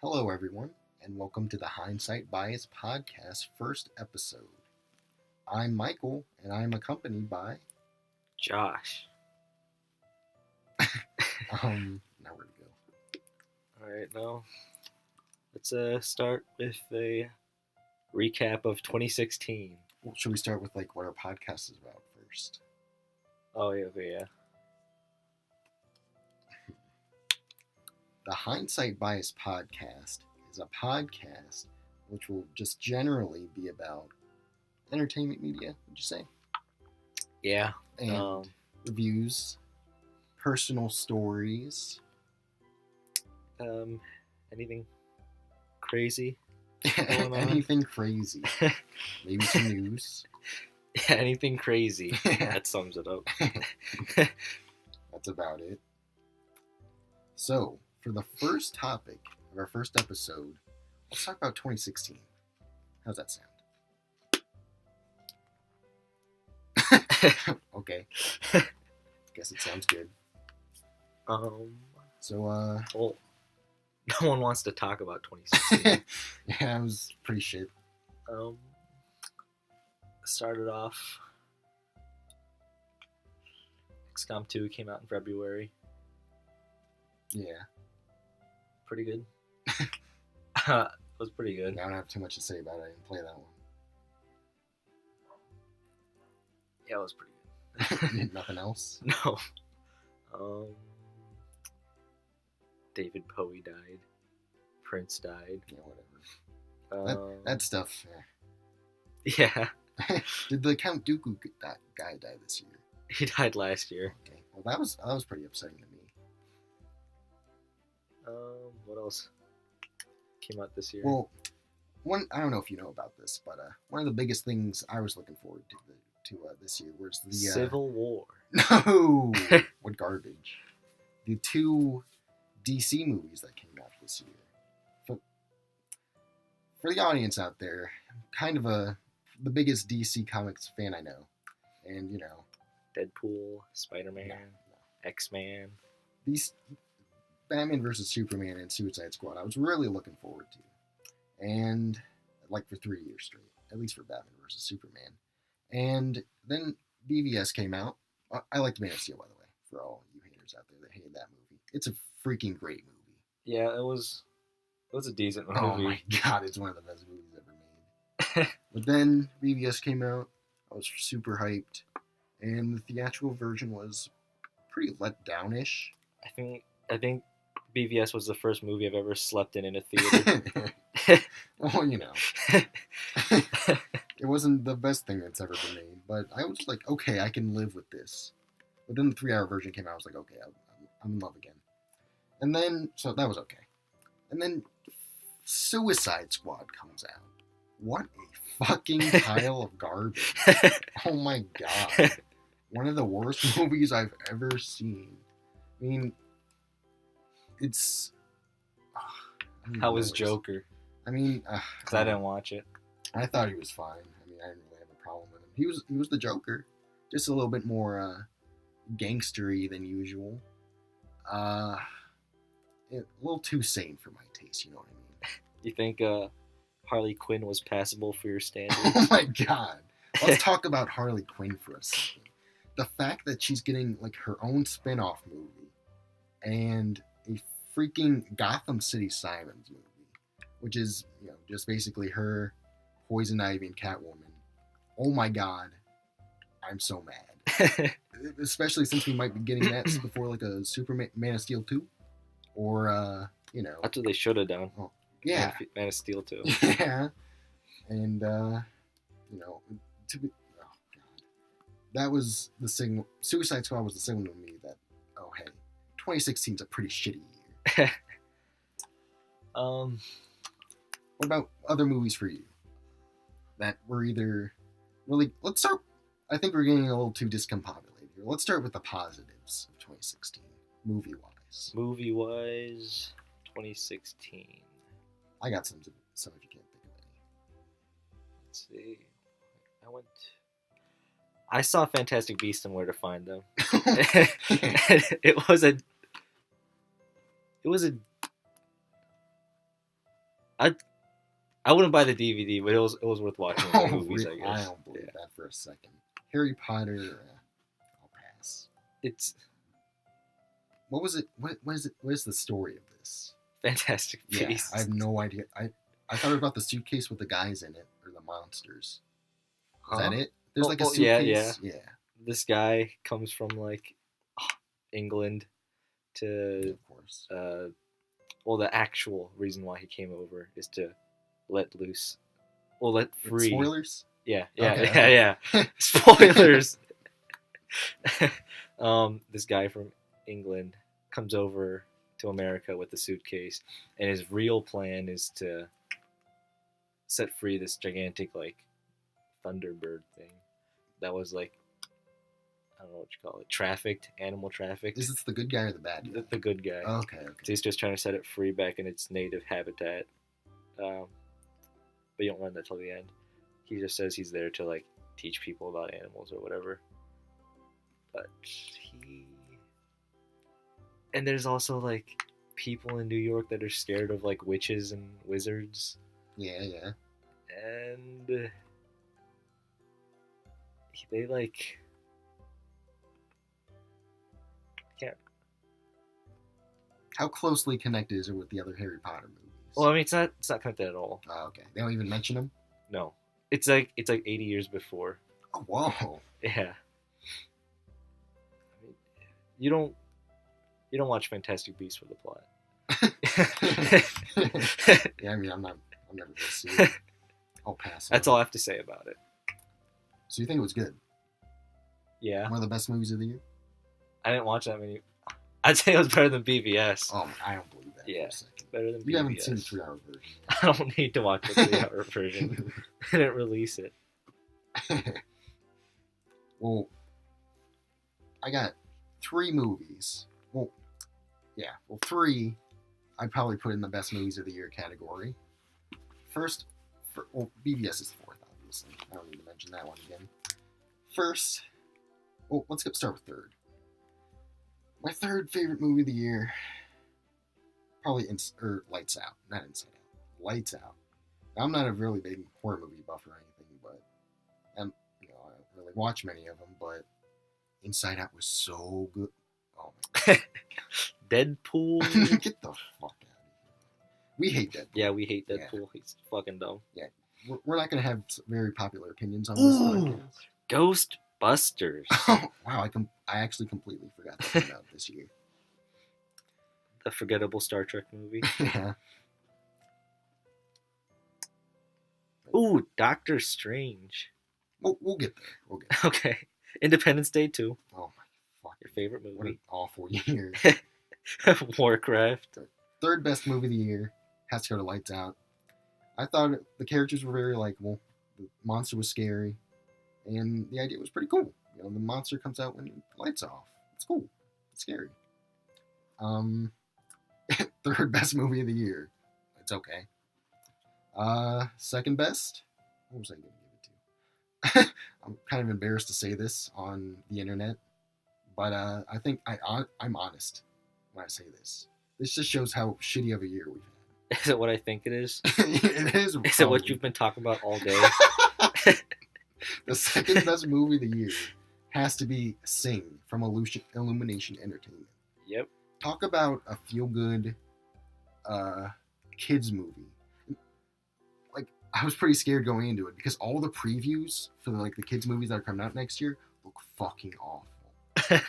Hello, everyone, and welcome to the Hindsight Bias Podcast first episode. I'm Michael, and I'm accompanied by... Josh. Now where to go? Alright, now let's start with a recap of 2016. Well, should we start with, what our podcast is about first? Oh, yeah, okay, yeah. The Hindsight Bias Podcast is a podcast which will just generally be about entertainment media, would you say? Yeah. And reviews, personal stories. Anything crazy? Anything crazy. Maybe some news. Yeah, anything crazy. That sums it up. That's about it. So, for the first topic of our first episode, let's talk about 2016. How's that sound? Okay. Guess it sounds good. So, well, no one wants to talk about 2016. Yeah, it was pretty shit. Started off, XCOM 2 came out in February. Yeah. Pretty good. It was pretty good. I don't have too much to say about it. I didn't play that one. Yeah, it was pretty good. Nothing else? No. David Bowie died. Prince died. Yeah, whatever. That stuff. Yeah. Did the Count Dooku guy die this year? He died last year. Okay. Well, that was pretty upsetting to me. What else came out this year? Well, I don't know if you know about this, but one of the biggest things I was looking forward to this year was the Civil War. No, what garbage! The two DC movies that came out this year. For the audience out there, kind of the biggest DC Comics fan I know, and Deadpool, Spider-Man, X-Man. These Batman vs. Superman and Suicide Squad I was really looking forward to. And, for 3 years straight. At least for Batman vs. Superman. And then BVS came out. I liked Man of Steel, by the way, for all you haters out there that hated that movie. It's a freaking great movie. Yeah, it was a decent movie. Oh my god, it's one of the best movies ever made. But then BVS came out. I was super hyped. And the theatrical version was pretty let down-ish. I think BVS was the first movie I've ever slept in a theater. Well, it wasn't the best thing that's ever been made, but I was like, okay, I can live with this. But then the 3-hour version came out, I was like, okay, I'm in love again. And then, so that was okay. And then Suicide Squad comes out. What a fucking pile of garbage. Oh my god. One of the worst movies I've ever seen. I mean, it's... How was Joker? I mean... Because I didn't watch it. I thought he was fine. I mean, I didn't really have a problem with him. He was the Joker. Just a little bit more gangstery than usual. A little too sane for my taste, you know what I mean? You think Harley Quinn was passable for your standards? Oh my god. Let's talk about Harley Quinn for a second. The fact that she's getting her own spin-off movie and a freaking Gotham City Sirens movie, which is, just basically her, Poison Ivy, and Catwoman. Oh my god. I'm so mad. Especially since we might be getting that before a Superman Man of Steel 2. Or, That's what they should have done. Oh, yeah. Man of Steel 2. Yeah. And, to be... That was the signal. Suicide Squad was the signal to me that, oh hey, 2016 is a pretty shitty year. What about other movies for you that were either really? Let's start. I think we're getting a little too discombobulated here. Let's start with the positives of 2016, movie-wise. Movie-wise, 2016. I got some if you can't think of any. Let's see. I saw Fantastic Beasts and Where to Find Them. It was a I wouldn't buy the DVD, but it was worth watching the movies, I guess. I don't believe that for a second. Harry Potter, I'll pass. It's What was it? What is it? What is the story of this? Fantastic Yeah, Beasts. I have no idea. I thought about the suitcase with the guys in it, or the monsters. Is that it? There's like a suitcase. Yeah. This guy comes from like England to Of course. well, the actual reason why he came over is to let free. Spoilers? Yeah. Okay. Spoilers. This guy from England comes over to America with the suitcase, and his real plan is to set free this gigantic like Thunderbird thing that was like, I don't know what you call it, animal trafficked. Is this the good guy or the bad guy? The good guy. Okay. So he's just trying to set it free back in its native habitat. But you don't learn that till the end. He just says he's there to like teach people about animals or whatever. But and there's also like people in New York that are scared of like witches and wizards. Yeah. And they like can't. How closely connected is it with the other Harry Potter movies? Well, I mean, it's not connected at all. Oh, okay. They don't even mention them? No, it's like 80 years before. Oh, whoa. Yeah. I mean, you don't watch Fantastic Beasts for the plot. Yeah, I mean, I'm never gonna see it. I'll pass. That's all I have to say about it. So you think it was good? Yeah. One of the best movies of the year? I didn't watch that many. I'd say it was better than BVS. Oh, I don't believe that. Yeah. For a second. Better than BVS. You haven't seen the 3-hour version. I don't need to watch the 3-hour version. I didn't release it. Well, I got 3 movies. Well, 3 I'd probably put in the best movies of the year category. First, BVS is 4th, obviously. I don't need to mention that one again. First, let's start with 3rd. My 3rd favorite movie of the year, probably Lights Out. Not Inside Out. Lights Out. Now, I'm not a really big horror movie buff or anything, but I don't really watch many of them, but Inside Out was so good. Oh my god. Deadpool. Get the fuck out of here. We hate Deadpool. Yeah, we hate Deadpool. Yeah. He's fucking dumb. Yeah. We're not going to have very popular opinions on this podcast. Ghostbusters. Wow, I actually completely forgot that came out this year. The forgettable Star Trek movie. Yeah. Ooh, Doctor Strange. We'll get there. Okay. Independence Day 2. Oh my fuck. Your favorite movie. What an awful year. Warcraft. 3rd best movie of the year has to go to Lights Out. I thought the characters were very likable. The monster was scary. And the idea was pretty cool. You know, the monster comes out when the lights off. It's cool. It's scary. 3rd best movie of the year. It's okay. 2nd best? What was I going to give it to? I'm kind of embarrassed to say this on the internet, but I think I'm honest when I say this. This just shows how shitty of a year we've had. Is it what I think it is? It is. Is it what you've been talking about all day? The 2nd best movie of the year has to be Sing from Illumination Entertainment. Yep. Talk about a feel-good kids movie. Like, I was pretty scared going into it because all the previews for the kids movies that are coming out next year look fucking awful.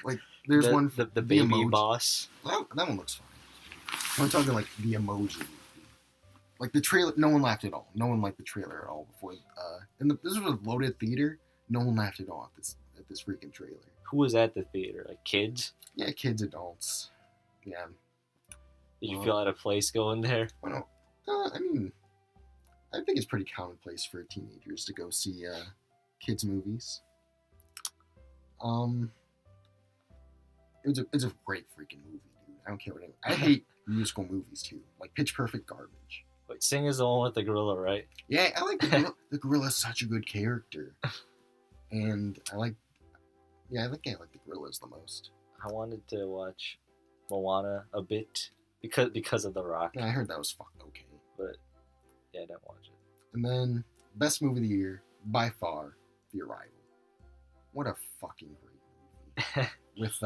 Like, there's one the baby emoji. boss. That one looks fine. I'm talking like the emoji movie. Like the trailer, no one laughed at all. No one liked the trailer at all before. And this was a loaded theater. No one laughed at all at this freaking trailer. Who was at the theater? Like kids? Yeah, kids, adults. Yeah. Did you feel out of place going there? Well, I mean, I think it's pretty commonplace for teenagers to go see kids movies. It's a great freaking movie, dude. I don't care what I hate musical movies too, like Pitch Perfect garbage. Wait, Sing is the one with the gorilla, right? Yeah, I like the gorilla. The gorilla's such a good character, and I like the gorillas the most. I wanted to watch Moana a bit because of The Rock. Yeah, I heard that was fucked okay. But Yeah, I didn't watch it. And then, best movie of the year, by far, The Arrival. What a fucking great movie. With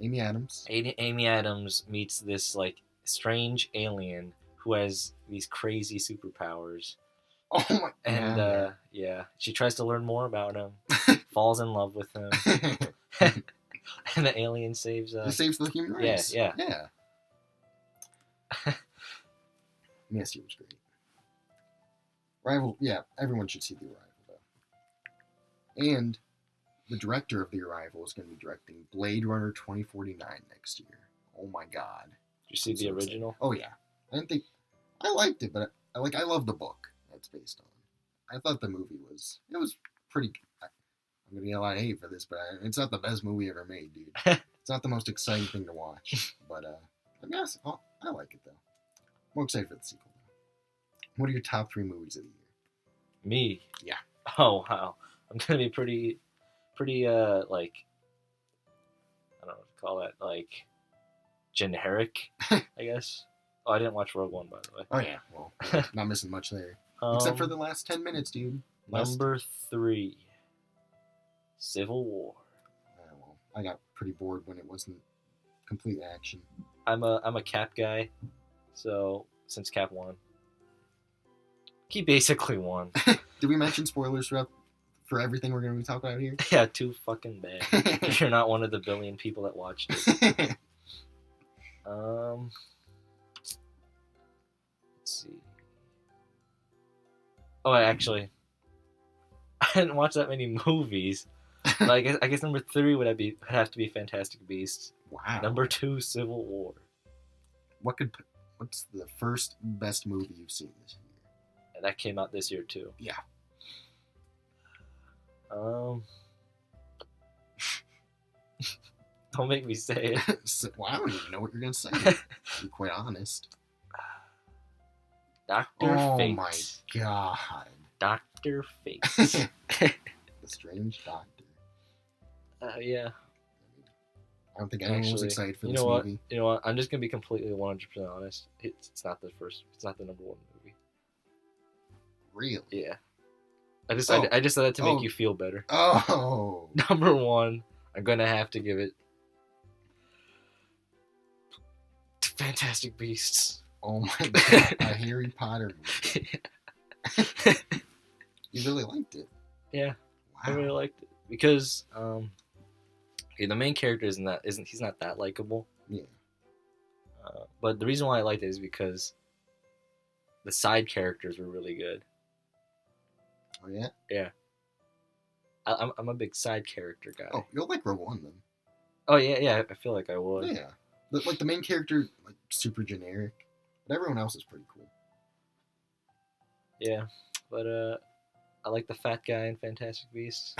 Amy Adams. Amy Adams meets this, like, strange alien who has these crazy superpowers. Oh my god. And, yeah, she tries to learn more about him, falls in love with him, and the alien saves... It saves the human race. Yeah. Yes, it was great. Arrival, yeah, everyone should see The Arrival, though. And the director of The Arrival is going to be directing Blade Runner 2049 next year. Oh my god. Did you see the original? Oh yeah. I liked it, but I love the book that's based on. I thought the movie was pretty. I'm gonna get a lot of hate for this, but it's not the best movie ever made, dude. It's not the most exciting thing to watch, but I guess I like it though. I'm more excited for the sequel. What are your top 3 movies of the year? Me? Yeah. Oh wow, I'm gonna be pretty like, I don't know what to call that, like, generic, I guess. Oh, I didn't watch Rogue One, by the way. Oh yeah, well, not missing much there. Except for the last 10 minutes, dude. Number 3, Civil War. Well, I got pretty bored when it wasn't complete action. I'm a Cap guy, so since Cap won, he basically won. Did we mention spoilers for everything we're going to be talking about here? Yeah, too fucking bad. If you're not one of the billion people that watched it. Let's see. Oh, I didn't watch that many movies. But I guess number 3 would have to be Fantastic Beasts. Wow. Number 2, Civil War. What's the first best movie you've seen this year? And that came out this year too. Yeah. Don't make me say it. Well, I don't even know what you're gonna say. To be quite honest. Dr. Fate. Oh my god. Dr. Fate. The Strange Doctor. Yeah. I don't think anyone was excited for this what? movie. You know what? I'm just gonna be completely 100% honest. It's not the number 1 movie. Really? Yeah. I just said that to make you feel better. Oh. Number 1, I'm gonna have to give it to Fantastic Beasts. Oh my god, a Harry Potter movie. You really liked it? Yeah, wow. I really liked it because the main character he's not that likable. Yeah. But the reason why I liked it is because the side characters were really good. Oh yeah. Yeah. I'm a big side character guy. Oh, you'll like Rogue One then. Oh yeah. I feel like I would. Yeah. Like the main character, like super generic, but everyone else is pretty cool. Yeah, but I like the fat guy in Fantastic Beasts.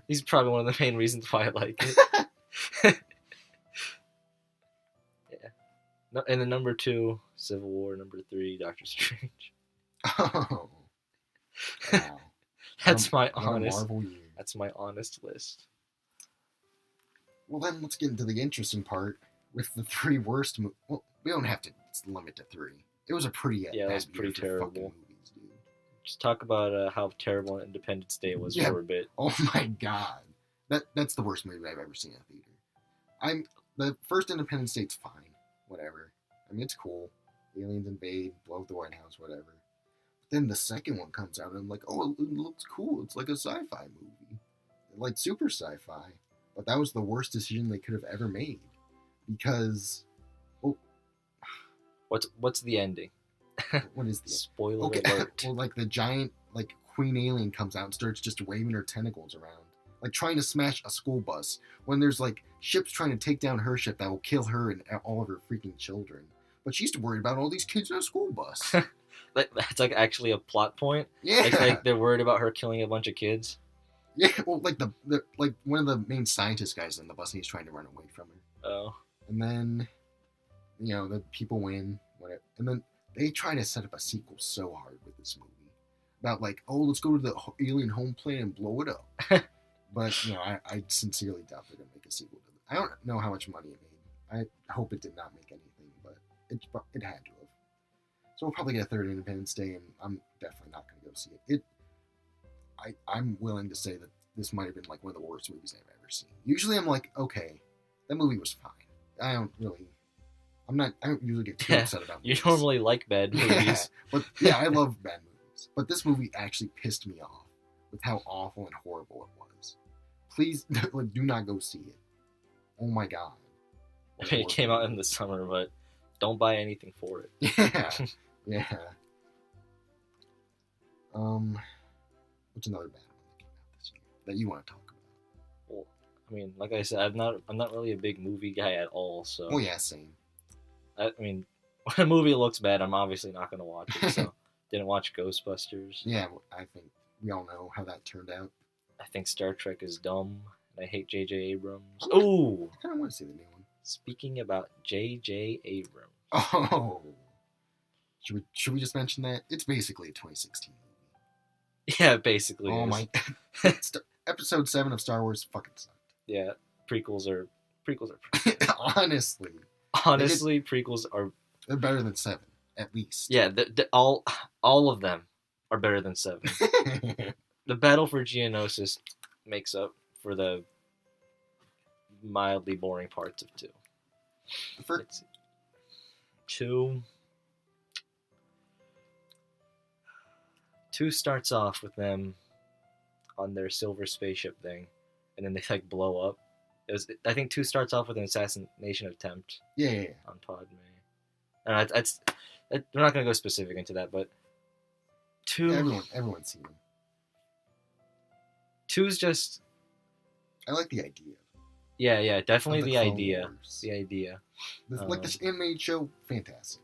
He's probably one of the main reasons why I like it. Yeah. No, and then number 2, Civil War. Number 3, Doctor Strange. Oh. Wow. That's my honest list. Well, then let's get into the interesting part with the 3 worst movies. Well, we don't have to limit to 3. It was a pretty it was pretty terrible. Movies, dude. Just talk about how terrible Independence Day was for a bit. Oh my god, that's the worst movie I've ever seen in a theater. The first Independence Day's fine, whatever. I mean, it's cool. Aliens invade, blow up the White House, whatever. But then the second one comes out, and I'm like, oh, it looks cool. It's like a sci-fi movie, like super sci-fi. But that was the worst decision they could have ever made, because. What's the ending? What is the spoiler alert? Well, like the giant queen alien comes out and starts just waving her tentacles around, like trying to smash a school bus when there's ships trying to take down her ship that will kill her and all of her freaking children. But she's worried about all these kids in a school bus. That's actually a plot point. Yeah, like they're worried about her killing a bunch of kids. Yeah, well, the one of the main scientist guys in the bus, and he's trying to run away from her. Oh, and then the people win, whatever, and then they try to set up a sequel so hard with this movie about let's go to the alien home planet and blow it up. But I sincerely doubt they're gonna make a sequel to it. I don't know how much money it made. I hope it did not make anything, but it had to have. So we'll probably get a third Independence Day, and I'm definitely not going to go see it. I'm willing to say that this might have been like one of the worst movies I've ever seen. Usually I'm like, okay, that movie was fine. I don't usually get too upset about movies. You normally like bad movies. But yeah, I love bad movies. But this movie actually pissed me off with how awful and horrible it was. Please, like, do not go see it. Oh my god. I mean, it came out in the summer, but don't buy anything for it. Yeah. Yeah. What's another bad one that came out this year that you want to talk about? Well, I mean, like I said, I'm not really a big movie guy at all. So. Oh yeah, same. I mean, when a movie looks bad, I'm obviously not going to watch it. So, didn't watch Ghostbusters. Yeah, I think we all know how that turned out. I think Star Trek is dumb. And I hate J.J. Abrams. Ooh! I kind of want to see the new one. Speaking about J.J. Abrams. Oh! Should we just mention that? It's basically a 2016 movie. Yeah, it basically oh is. My... Episode 7 of Star Wars fucking sucked. Yeah, prequels are... Honestly, prequels are... They're better than 7, at least. Yeah, all of them are better than 7. The Battle for Geonosis makes up for the mildly boring parts of 2. For... 2 starts off with them on their silver spaceship thing, and then they like blow up. I think 2 starts off with an assassination attempt. Yeah. On Padme. And we're not gonna go specific into that, but 2. Everyone's seen them. 2's just. I like the idea. Yeah, definitely the idea. Wars. The idea. Like this animated show, fantastic.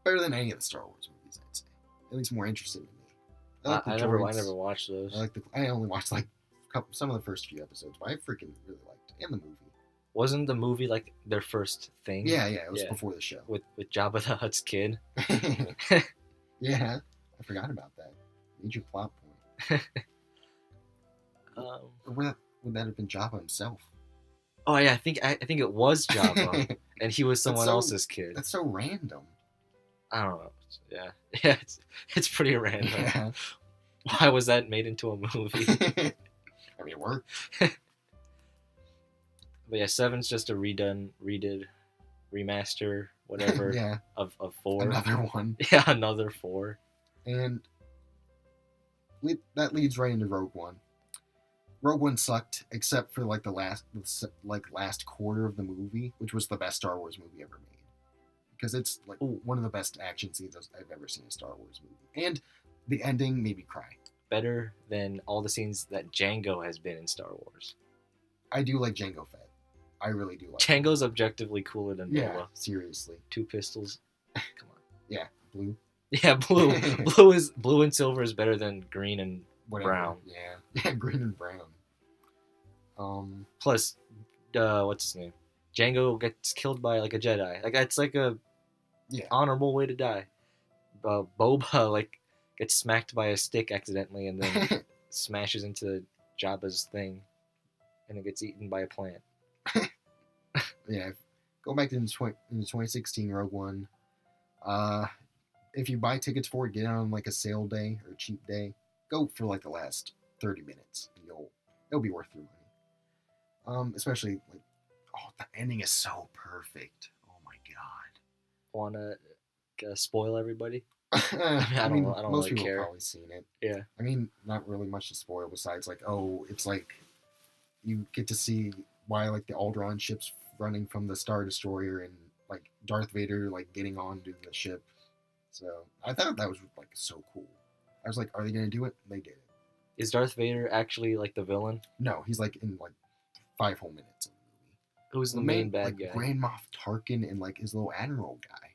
Better than any of the Star Wars movies, I'd say. At least more interesting to me. I never watched those. I only watched like some of the first few episodes, but I freaking really liked it. And the movie. Wasn't the movie like their first thing? Yeah, it was before the show. With Jabba the Hutt's kid. Yeah, I forgot about that. Major plot point. Or would that have been Jabba himself? Oh yeah, I think it was Jabba, and he was someone else's kid. That's so random. I don't know. Yeah, it's pretty random. Yeah. Why was that made into a movie? I mean, it worked. But yeah, 7's just a redid, remaster, whatever. Yeah. Of 4. Another one. Yeah, another 4. And that leads right into Rogue One. Rogue One sucked, except for like the last quarter of the movie, which was the best Star Wars movie ever made, because it's like one of the best action scenes I've ever seen in a Star Wars movie, and the ending made me cry. Better than all the scenes that Django has been in Star Wars. I do like Jango Fett. I really do like Django's objectively cooler than Boba. Yeah, seriously. 2 pistols. Come on. Yeah, blue. Yeah, blue. Blue and silver is better than green and brown. Yeah, green and brown. Plus, what's his name? Django gets killed by like a Jedi. Like it's like a honorable way to die. Boba like gets smacked by a stick accidentally and then smashes into Jabba's thing, and it gets eaten by a plant. Yeah, go back to the 2016 Rogue One. If you buy tickets for it, get it on like a sale day or a cheap day. Go for like the last 30 minutes. It'll be worth your money. Especially like, the ending is so perfect. Oh my god. Wanna spoil everybody? I mean, I don't most really people care. have probably seen it. Yeah. I mean, not really much to spoil besides like, it's like you get to see why like the Alderaan ship's running from the Star Destroyer and like Darth Vader like getting onto the ship. So I thought that was like so cool. I was like, are they gonna do it? They did it. Is Darth Vader actually like the villain? No, he's like in like 5 whole minutes of the movie. Who's the main bad guy? Grand Moff Tarkin and like his little admiral guy.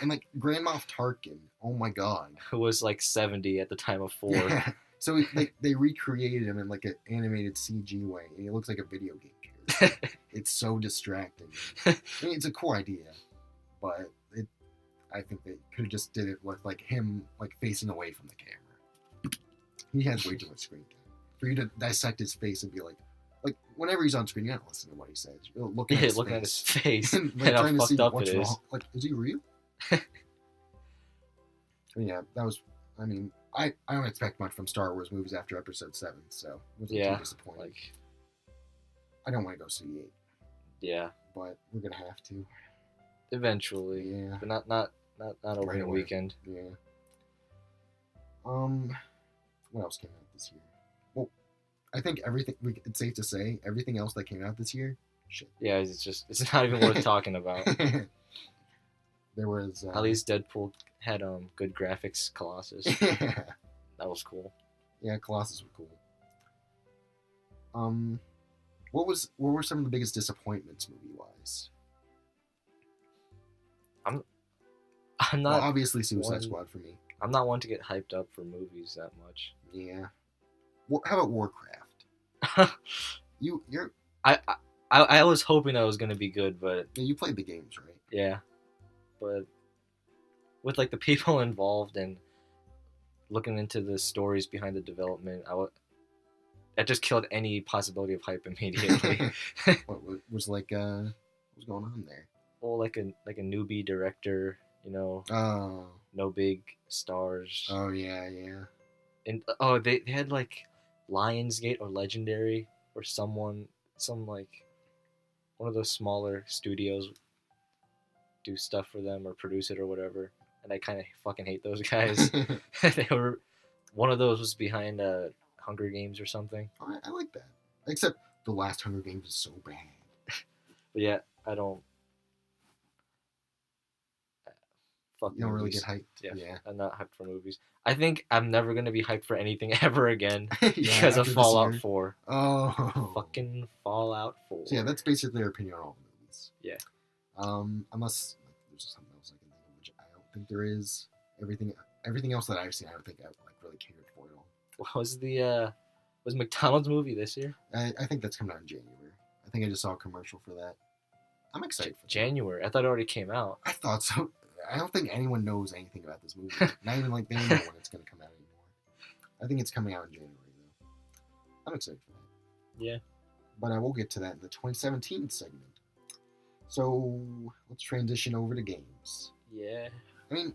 And like Grand Moff Tarkin, oh my god, who was like 70 at the time of 4. Yeah. So they recreated him in like an animated CG way, and he looks like a video game character. It's so distracting. I mean, it's a cool idea, but I think they could have just did it with like him like facing away from the camera. He has way too much screen time for you to dissect his face and be like whenever he's on screen, you don't listen to what he says. You're looking at his face and like, and how trying to fucked see up what's it is. wrong. Like, is he real? Yeah, that was. I mean, I don't expect much from Star Wars movies after Episode 7, so it wasn't too disappointing. Like, I don't want to go see 8. Yeah, but we're gonna have to eventually. Yeah, but not over Right the away. weekend. Yeah. What else came out this year? Well, I think everything. It's safe to say everything else that came out this year. Shit. Yeah, it's not even worth talking about. There was At least Deadpool had good graphics. Colossus. Yeah. That was cool. Yeah, Colossus was cool. What were some of the biggest disappointments movie wise? I'm Well, not obviously Suicide one- Squad for me. I'm not one to get hyped up for movies that much. Yeah. How about Warcraft? You're I was hoping that was gonna be good, but yeah, you played the games, right? yeah, but with like the people involved and looking into the stories behind the development, that just killed any possibility of hype immediately. What was like what's going on there? Well, like a newbie director, Oh. no big stars, Oh yeah. and they had like Lionsgate or Legendary or some like one of those smaller studios do stuff for them or produce it or whatever, and I kind of fucking hate those guys. One of those was behind Hunger Games or something. I like that. Except the last Hunger Games is so bad. But yeah, I don't. Fuck You don't really movies. get hyped. Yeah, I'm not hyped for movies. I think I'm never gonna be hyped for anything ever again Yeah, because of after this Fallout year. 4. Oh. Fucking Fallout 4. So yeah, that's basically our opinion on all the movies. Yeah. Unless there's something else I can think of, which I don't think there is. Everything else that I've seen, I don't think I really cared for it all. What was the was McDonald's movie this year? I think that's coming out in January. I think I just saw a commercial for that. I'm excited for that. January. I thought it already came out. I thought so. I don't think anyone knows anything about this movie. Not even like they know when it's going to come out anymore. I think it's coming out in January though. I'm excited for that. Yeah. But I will get to that in the 2017 segment. So let's transition over to games. Yeah. I mean,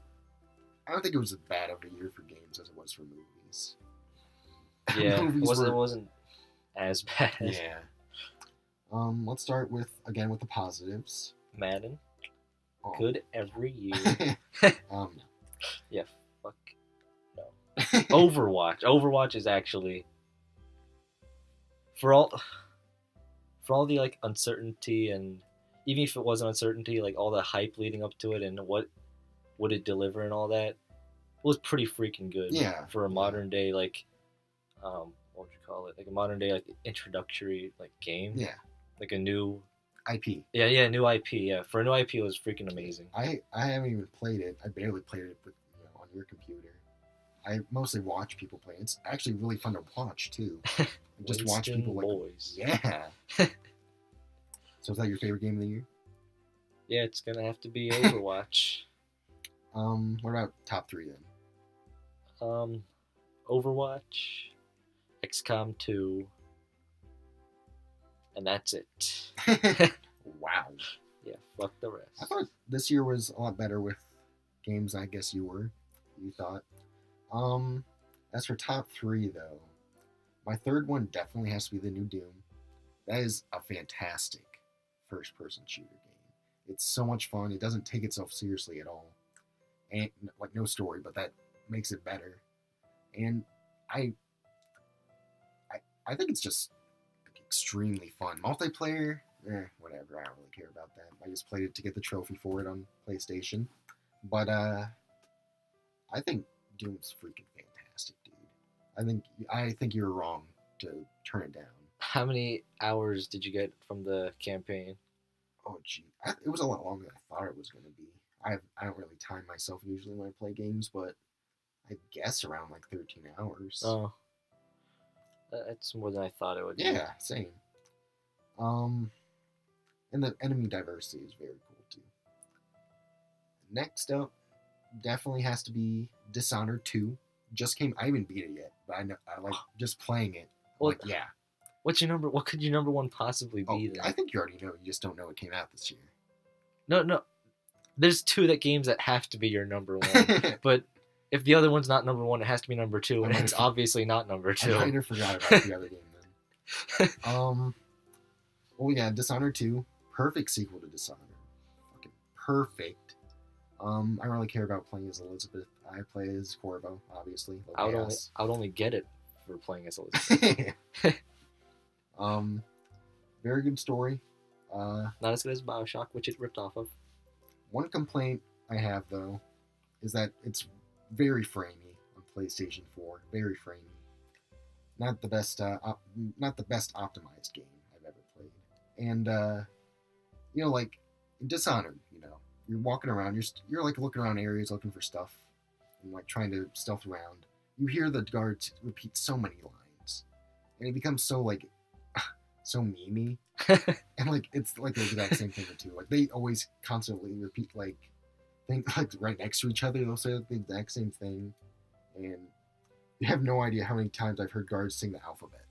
I don't think it was as bad of a year for games as it was for movies. Yeah. Movies It wasn't as bad. Yeah. Let's start with the positives. Madden. Oh. Good every year. No. Yeah. Fuck. No. Overwatch. Overwatch is actually for all the like uncertainty, and even if it wasn't uncertainty, like all the hype leading up to it and what would it deliver and all that, it was pretty freaking good. Yeah. For a modern day like what would you call it? Like a modern day like introductory like game. Yeah. Like a new IP. Yeah, new IP. Yeah, for a new IP, it was freaking amazing. I haven't even played it. I barely played it with, on your computer. I mostly watch people play. It's actually really fun to watch too. Just watch Winston people like boys. Yeah. So is that your favorite game of the year? Yeah, it's gonna have to be Overwatch. What about top 3 then? Overwatch, XCOM 2, and that's it. Wow. Yeah, fuck the I rest. thought this year was a lot better with games. I guess you thought. As for top 3 though, my third one definitely has to be the new Doom. That is a fantastic first-person shooter game. It's so much fun. It doesn't take itself seriously at all, and like no story, but that makes it better. And I think it's just extremely fun. Multiplayer, whatever. I don't really care about that. I just played it to get the trophy for it on PlayStation. But I think Doom's freaking fantastic, dude. I think you're wrong to turn it down. How many hours did you get from the campaign? Oh, gee. It was a lot longer than I thought it was going to be. I don't really time myself usually when I play games, but I guess around like 13 hours. Oh, that's more than I thought it would be. Yeah, same. And the enemy diversity is very cool too. Next up, definitely has to be Dishonored 2. Just came. I haven't beat it yet, but I like just playing it. Well, Like, yeah. What's your number? What could your number one possibly be? Then? I think you already know. You just don't know it came out this year. No. There's 2 games that have to be your number one. But if the other one's not number 1, it has to be number 2, and it's obviously not number 2. I kind of forgot about the other game then. Well, yeah, Dishonored 2, perfect sequel to Dishonored. Fucking perfect. I don't really care about playing as Elizabeth. I play as Corvo, obviously. I would only get it for playing as Elizabeth. Very good story. Not as good as BioShock, which it ripped off of. One complaint I have though is that it's very framey on PlayStation 4. Very framey. Not the best optimized game I've ever played. And like in Dishonored, you're walking around, you're like looking around areas looking for stuff and like trying to stealth around. You hear the guards repeat so many lines, and it becomes so like so memey. And like it's like the exact same thing too. Like they always constantly repeat like things like right next to each other. They'll say the exact same thing, and you have no idea how many times I've heard guards sing the alphabet.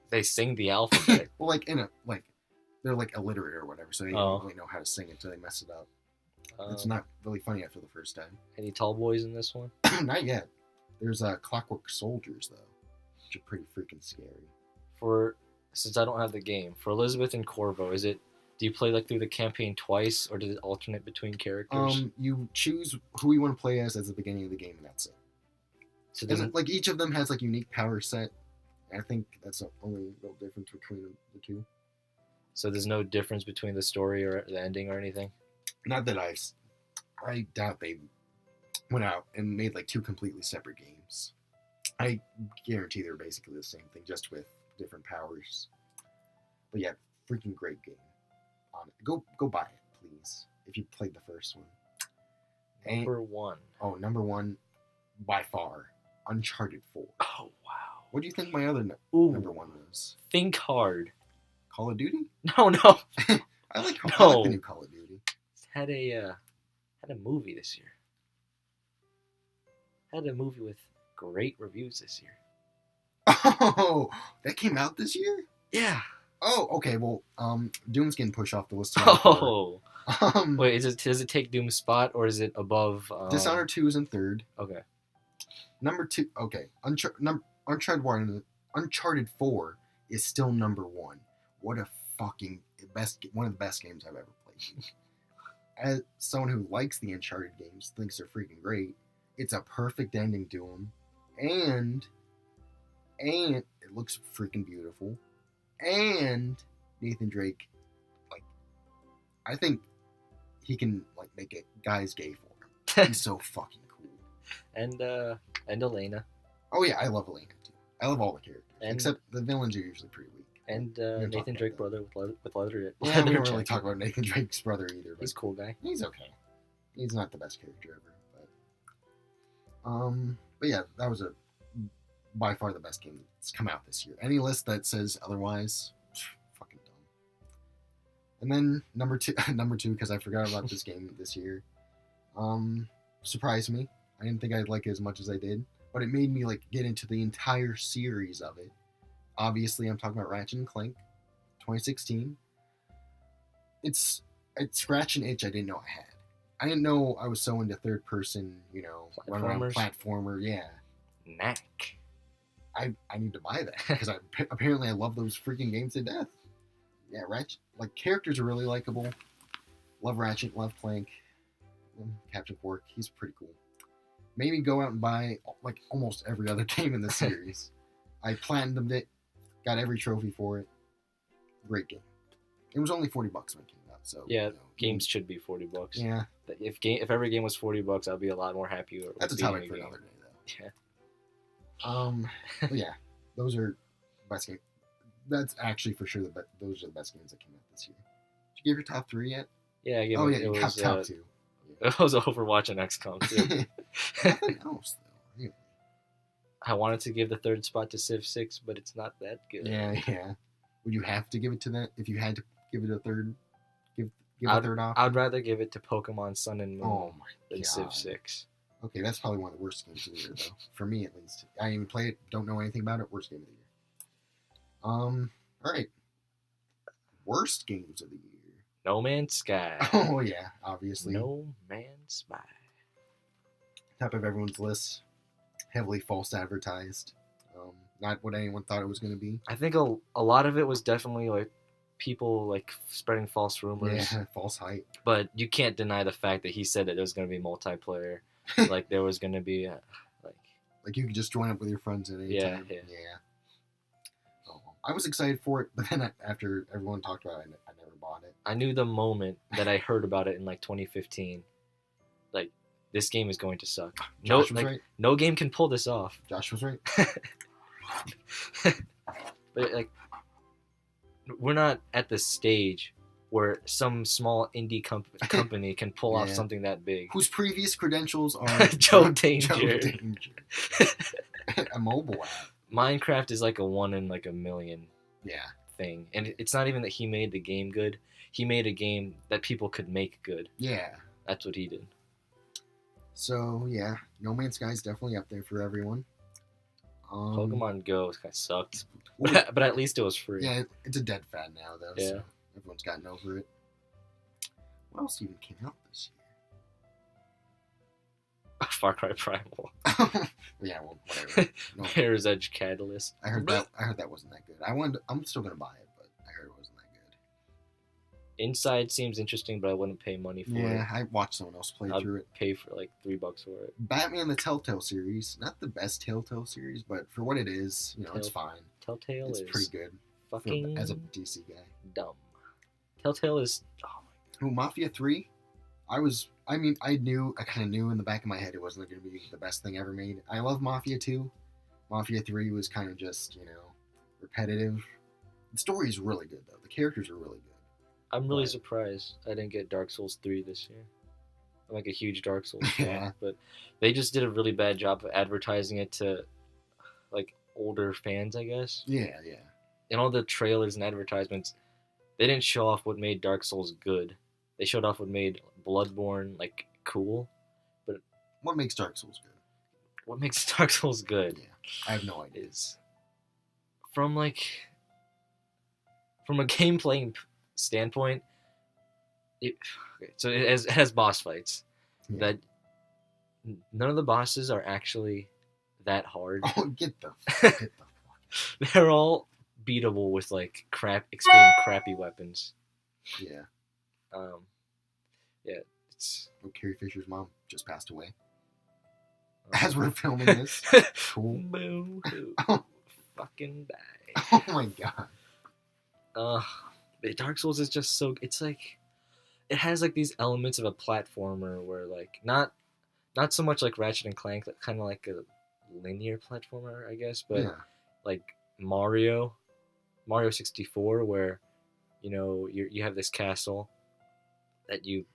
They sing the alphabet. Well, like they're like illiterate or whatever, so they don't really know how to sing it until they mess it up. It's not really funny after the first time. Any tall boys in this one? Not yet. There's Clockwork Soldiers though, which are pretty freaking scary. Since I don't have the game, for Elizabeth and Corvo, do you play like through the campaign twice, or does it alternate between characters? You choose who you want to play as the beginning of the game, and that's it. So like each of them has like unique power set. I think that's the only real difference between the two. So there's no difference between the story or the ending or anything? Not that I doubt they went out and made like 2 completely separate games. I guarantee they're basically the same thing, just with different powers. But yeah, freaking great game. Go buy it, please, if you played the first one. Number 1. Oh, number 1 by far, Uncharted 4. Oh, wow. What do you think my other number 1 was? Think hard. Call of Duty? No. I like the new Call of Duty. Had a movie this year. Had a movie with great reviews this year. Oh, that came out this year? Yeah. Oh, okay. Well, Doom's getting pushed off the list. Oh. Wait, does it take Doom's spot, or is it above? Dishonored 2 is in 3rd. Okay. Number 2. Okay. Uncharted 4 is still number 1. What a fucking one of the best games I've ever played. As someone who likes the Uncharted games, thinks they're freaking great. It's a perfect ending to them, and it looks freaking beautiful. And Nathan Drake, like, I think he can like make it guys gay for him. He's so fucking cool. And Elena. Oh yeah, I love Elena too. I love all the characters, except the villains are usually pretty weak. And Nathan Drake brother with leather. Yeah, we don't really talk about Nathan Drake's brother either. But he's a cool guy. He's okay. He's not the best character ever, but yeah, that was by far the best game that's come out this year. Any list that says otherwise, fucking dumb. And then number two, because I forgot about this game this year, surprised me. I didn't think I'd like it as much as I did, but it made me like get into the entire series of it. Obviously, I'm talking about Ratchet & Clank, 2016. It's scratch an itch I didn't know I had. I didn't know I was so into third person, run around platformer, yeah. Knack. I need to buy that because apparently I love those freaking games to death. Yeah, Ratchet, like characters are really likable. Love Ratchet, love Clank, Captain Quark. He's pretty cool. Made me go out and buy like almost every other game in the series. I platinumed it, got every trophy for it. Great game. It was only $40 when it came out, so yeah, games should be $40. Yeah. If every game was $40, I'd be a lot more happy. That's a topic for another day, though. Yeah. But yeah, those are best games. That's actually for sure those are the best games that came out this year. Did you give your top 3 yet? Yeah, you got top 2. Yeah. It was Overwatch and XCOM too. Nothing else though, really. I wanted to give the 3rd spot to Civ 6, but it's not that good. Yeah. Would you have to give it to that if you had to give it a third? Give a third off? I'd rather give it to Pokemon Sun and Moon than God. Civ 6. Okay, that's probably one of the worst games of the year, though. For me, at least. I didn't even play it. Don't know anything about it. Worst game of the year. All right. Worst games of the year. No Man's Sky. Oh, yeah. Obviously. No Man's Sky. top of everyone's list. Heavily false advertised. Not what anyone thought it was going to be. I think a lot of it was definitely like people like spreading false rumors. Yeah, false hype. But you can't deny the fact that he said that there was going to be multiplayer. Like there was going to be like you could just join up with your friends at any time. Yeah. Oh, I was excited for it, but then after everyone talked about it, I never bought it. I knew the moment that I heard about it in like 2015. Like this game is going to suck. Josh was right. No game can pull this off. Josh was right. But like, we're not at the stage where some small indie company can pull off something that big. Whose previous credentials are Joe Danger. A mobile app. Minecraft is like a 1 in like a million thing. And it's not even that he made the game good. He made a game that people could make good. Yeah. That's what he did. So, yeah. No Man's Sky is definitely up there for everyone. Pokemon Go kind of sucked. But at least it was free. Yeah, it's a dead fad now, though. Yeah. So everyone's gotten over it. What else even came out this year? Far Cry Primal. Yeah, well, whatever. No. Mirror's Edge Catalyst. I heard that wasn't that good. I'm still gonna buy it, but I heard it wasn't that good. Inside seems interesting, but I wouldn't pay money for it. Yeah, I watched someone else play through it. Pay for like $3 for it. Batman the Telltale series, not the best Telltale series, but for what it is, it's fine. Telltale is pretty good. Fucking as a DC guy. Dumb. Telltale is Mafia 3. I kind of knew in the back of my head it wasn't going to be the best thing ever made. I love Mafia 2. Mafia 3 was kind of just, repetitive. The story is really good, though. The characters are really good. I'm really surprised I didn't get Dark Souls 3 this year. I'm like a huge Dark Souls fan, but they just did a really bad job of advertising it to, like, older fans, I guess. Yeah. In all the trailers and advertisements, they didn't show off what made Dark Souls good. They showed off what made Bloodborne, like, cool. But what makes Dark Souls good? What makes Dark Souls good? Yeah, I have no idea. Is from a gameplay standpoint, it has boss fights. Yeah. That none of the bosses are actually that hard. Oh, get the fuck. They're all beatable with like extreme crappy weapons. Yeah. Yeah, it's. Oh, Carrie Fisher's mom just passed away. As we're filming this. Cool. Boo hoo. Fucking die. Oh my god. Dark Souls is just so. It's like, it has like these elements of a platformer where like not so much like Ratchet and Clank, kind of like a linear platformer, I guess, but like Mario 64, where you have this castle that you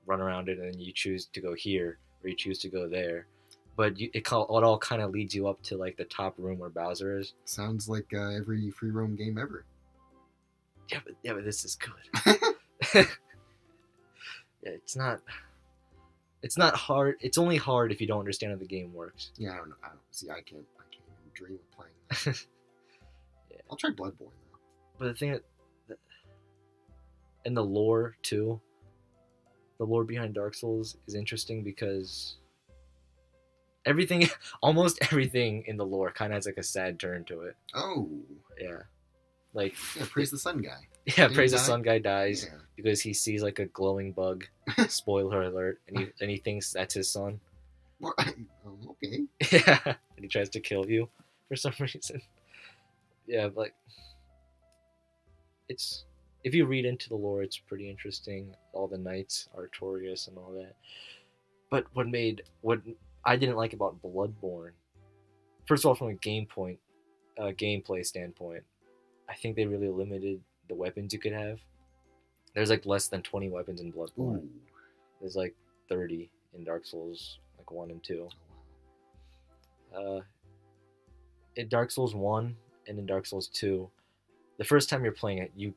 run around it and then you choose to go here or you choose to go there, but it all kind of leads you up to like the top room where Bowser is. Sounds like every free roam game ever. Yeah, but this is good. Yeah, it's not hard. It's only hard if you don't understand how the game works. Yeah, I don't know. I can't even dream of playing that. Yeah. I'll try Bloodborne though. But the thing and the lore too. The lore behind Dark Souls is interesting because almost everything in the lore kind of has like a sad turn to it. Oh. Yeah. Like. Yeah, praise the sun guy. Yeah, praise the sun guy dies Yeah. because he sees like a glowing bug. Spoiler alert! And he thinks that's his son. Well, okay. Yeah, and he tries to kill you for some reason. Yeah, but it's, if you read into the lore, it's pretty interesting. All the knights, Artorias, and all that. But what I didn't like about Bloodborne, first of all, from a gameplay standpoint, I think they really limited the weapons you could have. There's like less than 20 weapons in Bloodborne. Ooh. There's like 30 in Dark Souls, like 1 and 2. In Dark Souls 1 and in Dark Souls 2, the first time you're playing it, you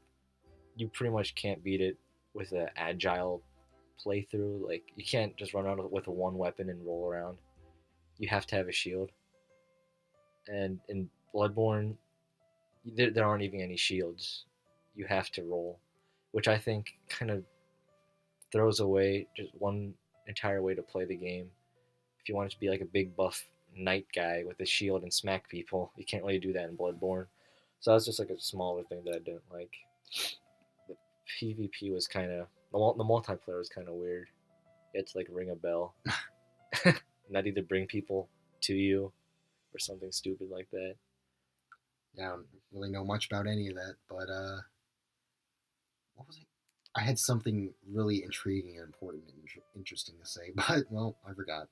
pretty much can't beat it with an agile playthrough. Like, you can't just run around with one weapon and roll around. You have to have a shield. And in Bloodborne, there aren't even any shields. You have to roll, which I think kind of throws away just one entire way to play the game. if you wanted to be like a big buff knight guy with a shield and smack people, you can't really do that in Bloodborne. So that's just like a smaller thing that I didn't like. The PvP was kind of the multiplayer was kind of weird. You had to like ring a bell, not either bring people to you or something stupid like that. Yeah, I don't really know much about any of that, but what was it? I had something really intriguing and important and interesting to say, but well, I forgot.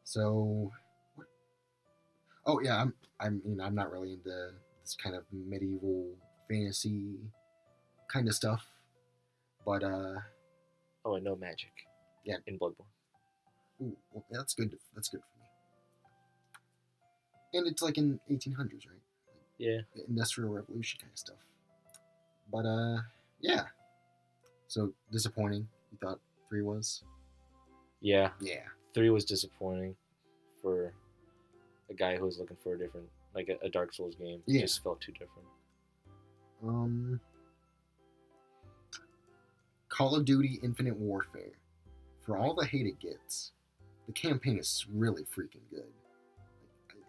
So, what? Oh yeah, I'm not really into this kind of medieval fantasy kind of stuff, but Oh, and no magic. Yeah. In Bloodborne. Ooh, well, that's good. That's good for me. And it's like in 1800s, right? Yeah. The Industrial Revolution kind of stuff. But yeah. So disappointing. You thought 3 was? Yeah. Yeah. 3 was disappointing for a guy who was looking for a different, like a Dark Souls game. Yeah. It just felt too different. Call of Duty Infinite Warfare. For all the hate it gets, the campaign is really freaking good.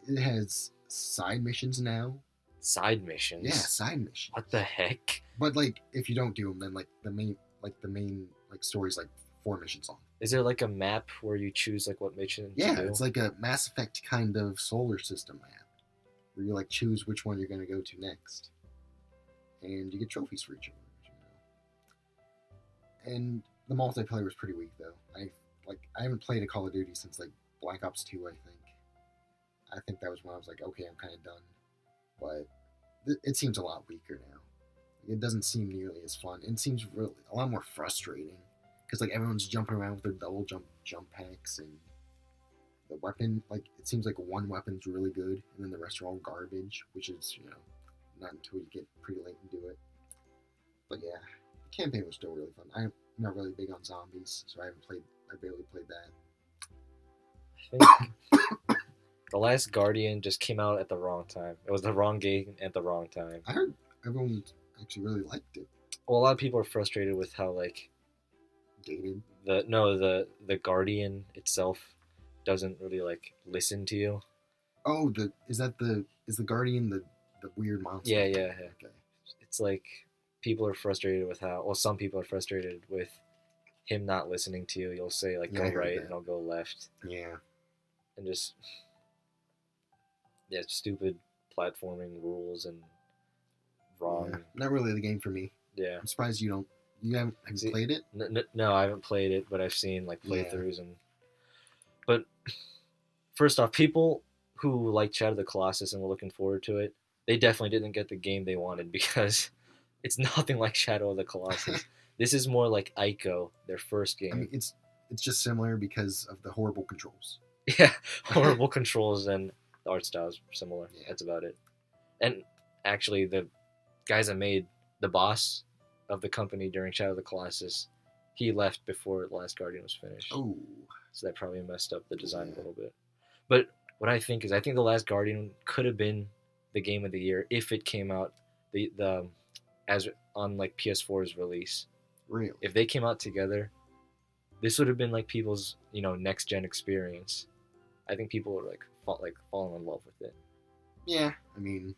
It has side missions now. Side missions? Yeah, side missions. What the heck? But like, if you don't do them, then like the main story's like 4 missions long. Is there like a map where you choose like what mission Yeah, to do? it's like a Mass Effect kind of solar system map where you like choose which one you're gonna go to next, and you get trophies for each of them. And the multiplayer was pretty weak though. I haven't played a Call of Duty since like Black Ops 2, I think. I think that was when I was like, okay, I'm kind of done. But it seems a lot weaker now. It doesn't seem nearly as fun. It seems really a lot more frustrating because like everyone's jumping around with their double jump packs, and the weapon, like it seems like one weapon's really good and then the rest are all garbage, which is not until you get pretty late and do it. But yeah, the campaign was still really fun. I'm not really big on zombies, so I barely played that. I think The Last Guardian just came out at the wrong time. It was the wrong game at the wrong time. I heard everyone actually really liked it. Well, a lot of people are frustrated with how like Dated. the Guardian itself doesn't really like listen to you. Oh, is the Guardian the weird monster? Yeah. Okay. It's like people are frustrated with how. Well, some people are frustrated with him not listening to you. You'll say like Yeah, go I heard right that. and I'll go left, Yeah. and just stupid platforming rules and wrong. Yeah. Not really the game for me. Yeah. I'm surprised you haven't See, played it? No, I haven't played it, but I've seen like Yeah. playthroughs But first off, people who like Shadow of the Colossus and were looking forward to it, they definitely didn't get the game they wanted because it's nothing like Shadow of the Colossus. This is more like Ico, their first game. I mean, it's just similar because of the horrible controls. Yeah, horrible controls and the art style is similar. Yeah. That's about it. And actually, the guys that made the boss of the company during Shadow of the Colossus, he left before The Last Guardian was finished. Oh. So that probably messed up the design Yeah. a little bit. But what I think The Last Guardian could have been the game of the year if it came out as on like PS4's release. Really? If they came out together, this would have been like people's next gen experience. I think people would falling in love with it. Yeah. I mean,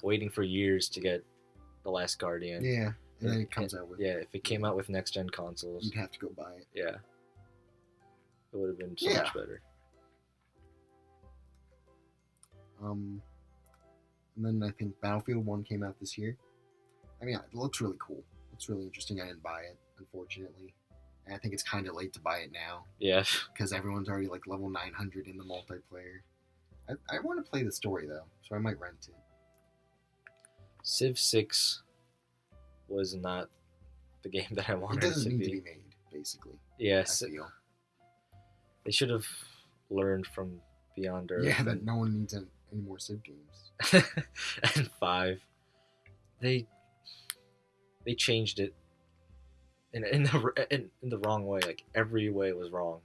Waiting for years to get The Last Guardian. yeah. And then it comes out with. Yeah, if it came out with next gen consoles, You'd have to go buy it. yeah, it would have been so Yeah. much better. And then I think Battlefield 1 came out this year. I mean, it looks really cool. It's really interesting. I didn't buy it, unfortunately. And I think it's kind of late to buy it now Yeah. because everyone's already like level 900 in the multiplayer. I want to play the story though, so I might rent it. Civ 6 was not the game that I It wanted doesn't to need be. to be made, basically. Yes, I feel. they should have learned from Beyond Earth. Yeah, that no one needs any more Civ games. And 5, they changed it in the wrong way. Like every way was wrong.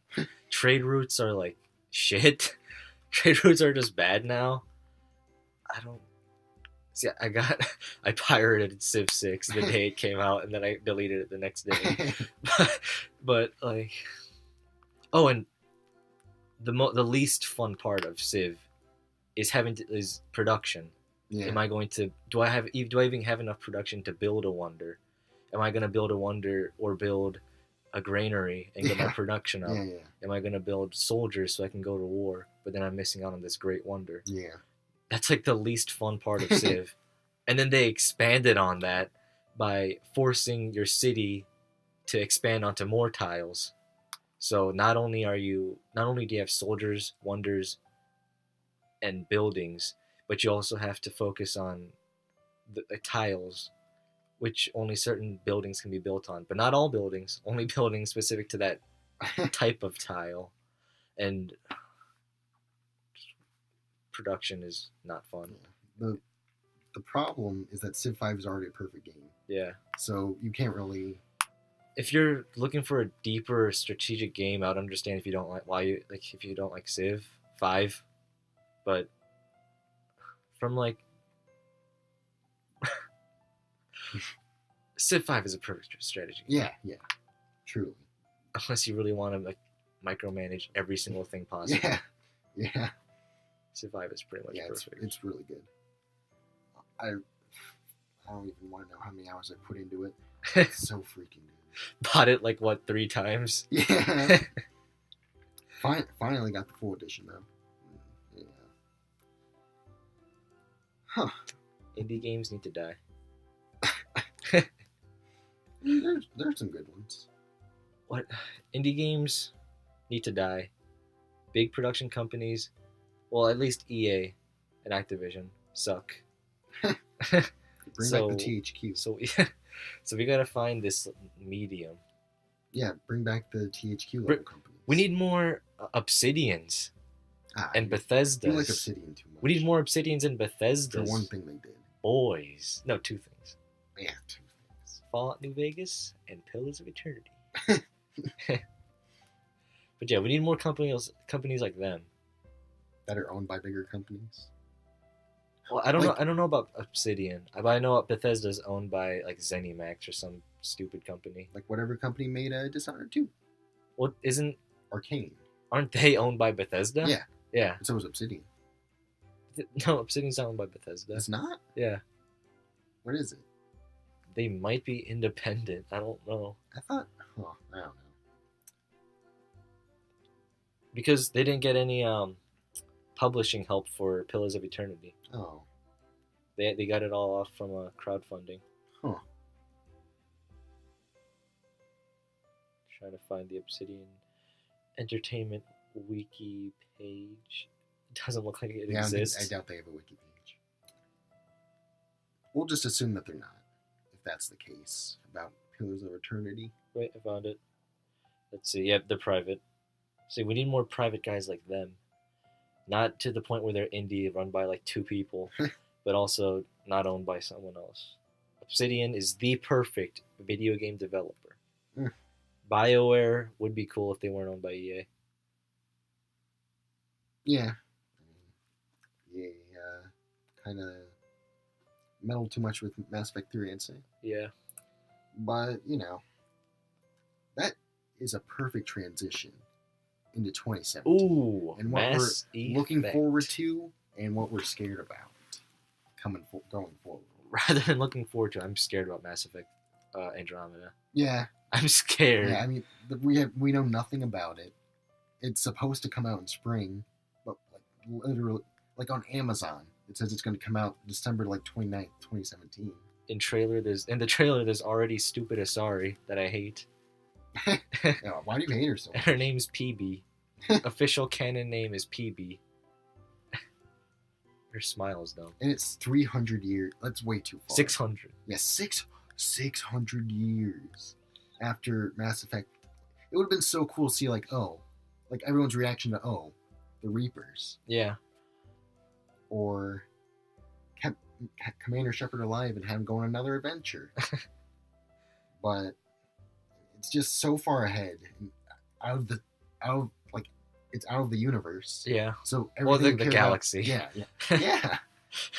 Trade routes are like shit. Trade routes are just bad now. I don't see. I pirated Civ 6 the day it came out, and then I deleted it the next day. but like, Oh, and the least fun part of Civ is production. Yeah. Am I going to do I even have enough production to build a wonder? Am I going to build a wonder or build a granary and get my production up? Yeah. Am I going to build soldiers so I can go to war? But then I'm missing out on this great wonder. Yeah. That's like the least fun part of Civ. And then they expanded on that by forcing your city to expand onto more tiles. So not only do you have soldiers, wonders, and buildings, but you also have to focus on the tiles, which only certain buildings can be built on, but not all buildings. Only buildings specific to that type of tile, and production is not fun. The problem is that Civ 5 is already a perfect game. Yeah. So you can't really. If you're looking for a deeper strategic game, I would understand if you don't like Civ 5, but from like Civ 5 is a perfect strategy game. Yeah, truly. Unless you really want to like micromanage every single thing possible. Yeah. Civ 5 is pretty much perfect. It's really good. I don't even want to know how many hours I put into it. It's so freaking good. Bought it like 3 times? Yeah. Finally got the full edition though. Yeah. Huh. Indie games need to die. There's some good ones. What? Indie games need to die. Big production companies, well, at least EA and Activision, suck. Bring back the THQ. So we gotta find this medium. Yeah, bring back the THQ level companies. We need more Obsidians and Bethesdas. You like Obsidian too much. We need more Obsidians and Bethesdas. For one thing they did. Boys. No, 2 things. Yeah, 2 things. Fallout New Vegas and Pillars of Eternity. But yeah, we need more companies like them. That are owned by bigger companies. Well, I don't know about Obsidian. I know Bethesda's owned by like ZeniMax or some stupid company. Like whatever company made Dishonored 2. Well, Arcane. Aren't they owned by Bethesda? Yeah. Yeah. So was Obsidian. No, Obsidian's not owned by Bethesda. It's not? Yeah. What is it? They might be independent. I don't know. I thought. Oh, I don't know. Because they didn't get any publishing help for Pillars of Eternity. Oh. They got it all off from crowdfunding. Huh. Trying to find the Obsidian Entertainment wiki page. It doesn't look like it exists. I doubt they have a wiki page. We'll just assume that they're not, if that's the case about Pillars of Eternity. Wait, I found it. Let's see. Yep, they're private. See, we need more private guys like them. Not to the point where they're indie, run by like 2 people, but also not owned by someone else. Obsidian is the perfect video game developer. BioWare would be cool if they weren't owned by EA. Yeah. Kind of meddled too much with Mass Effect 3, I'd say. Yeah. But, that is a perfect transition into 2017. Ooh, and what we're looking forward to and what we're scared about going forward. Rather than looking forward to, I'm scared about Mass Effect Andromeda. Yeah. I'm scared. Yeah, I mean, we know nothing about it. It's supposed to come out in spring, but like literally, like on Amazon, it says it's going to come out December 29th, 2017. In the trailer, there's already stupid Asari that I hate. Yeah, why do you hate her so much? Her name's PB. Official canon name is PB. Her smile's dumb. And it's 300 years. That's way too far. 600. Yeah, 600 years after Mass Effect. It would have been so cool to see like everyone's reaction to the Reapers. Yeah. Or kept Commander Shepard alive and had him go on another adventure. But it's just so far ahead and it's out of the universe. Yeah. So everything the galaxy. Yeah.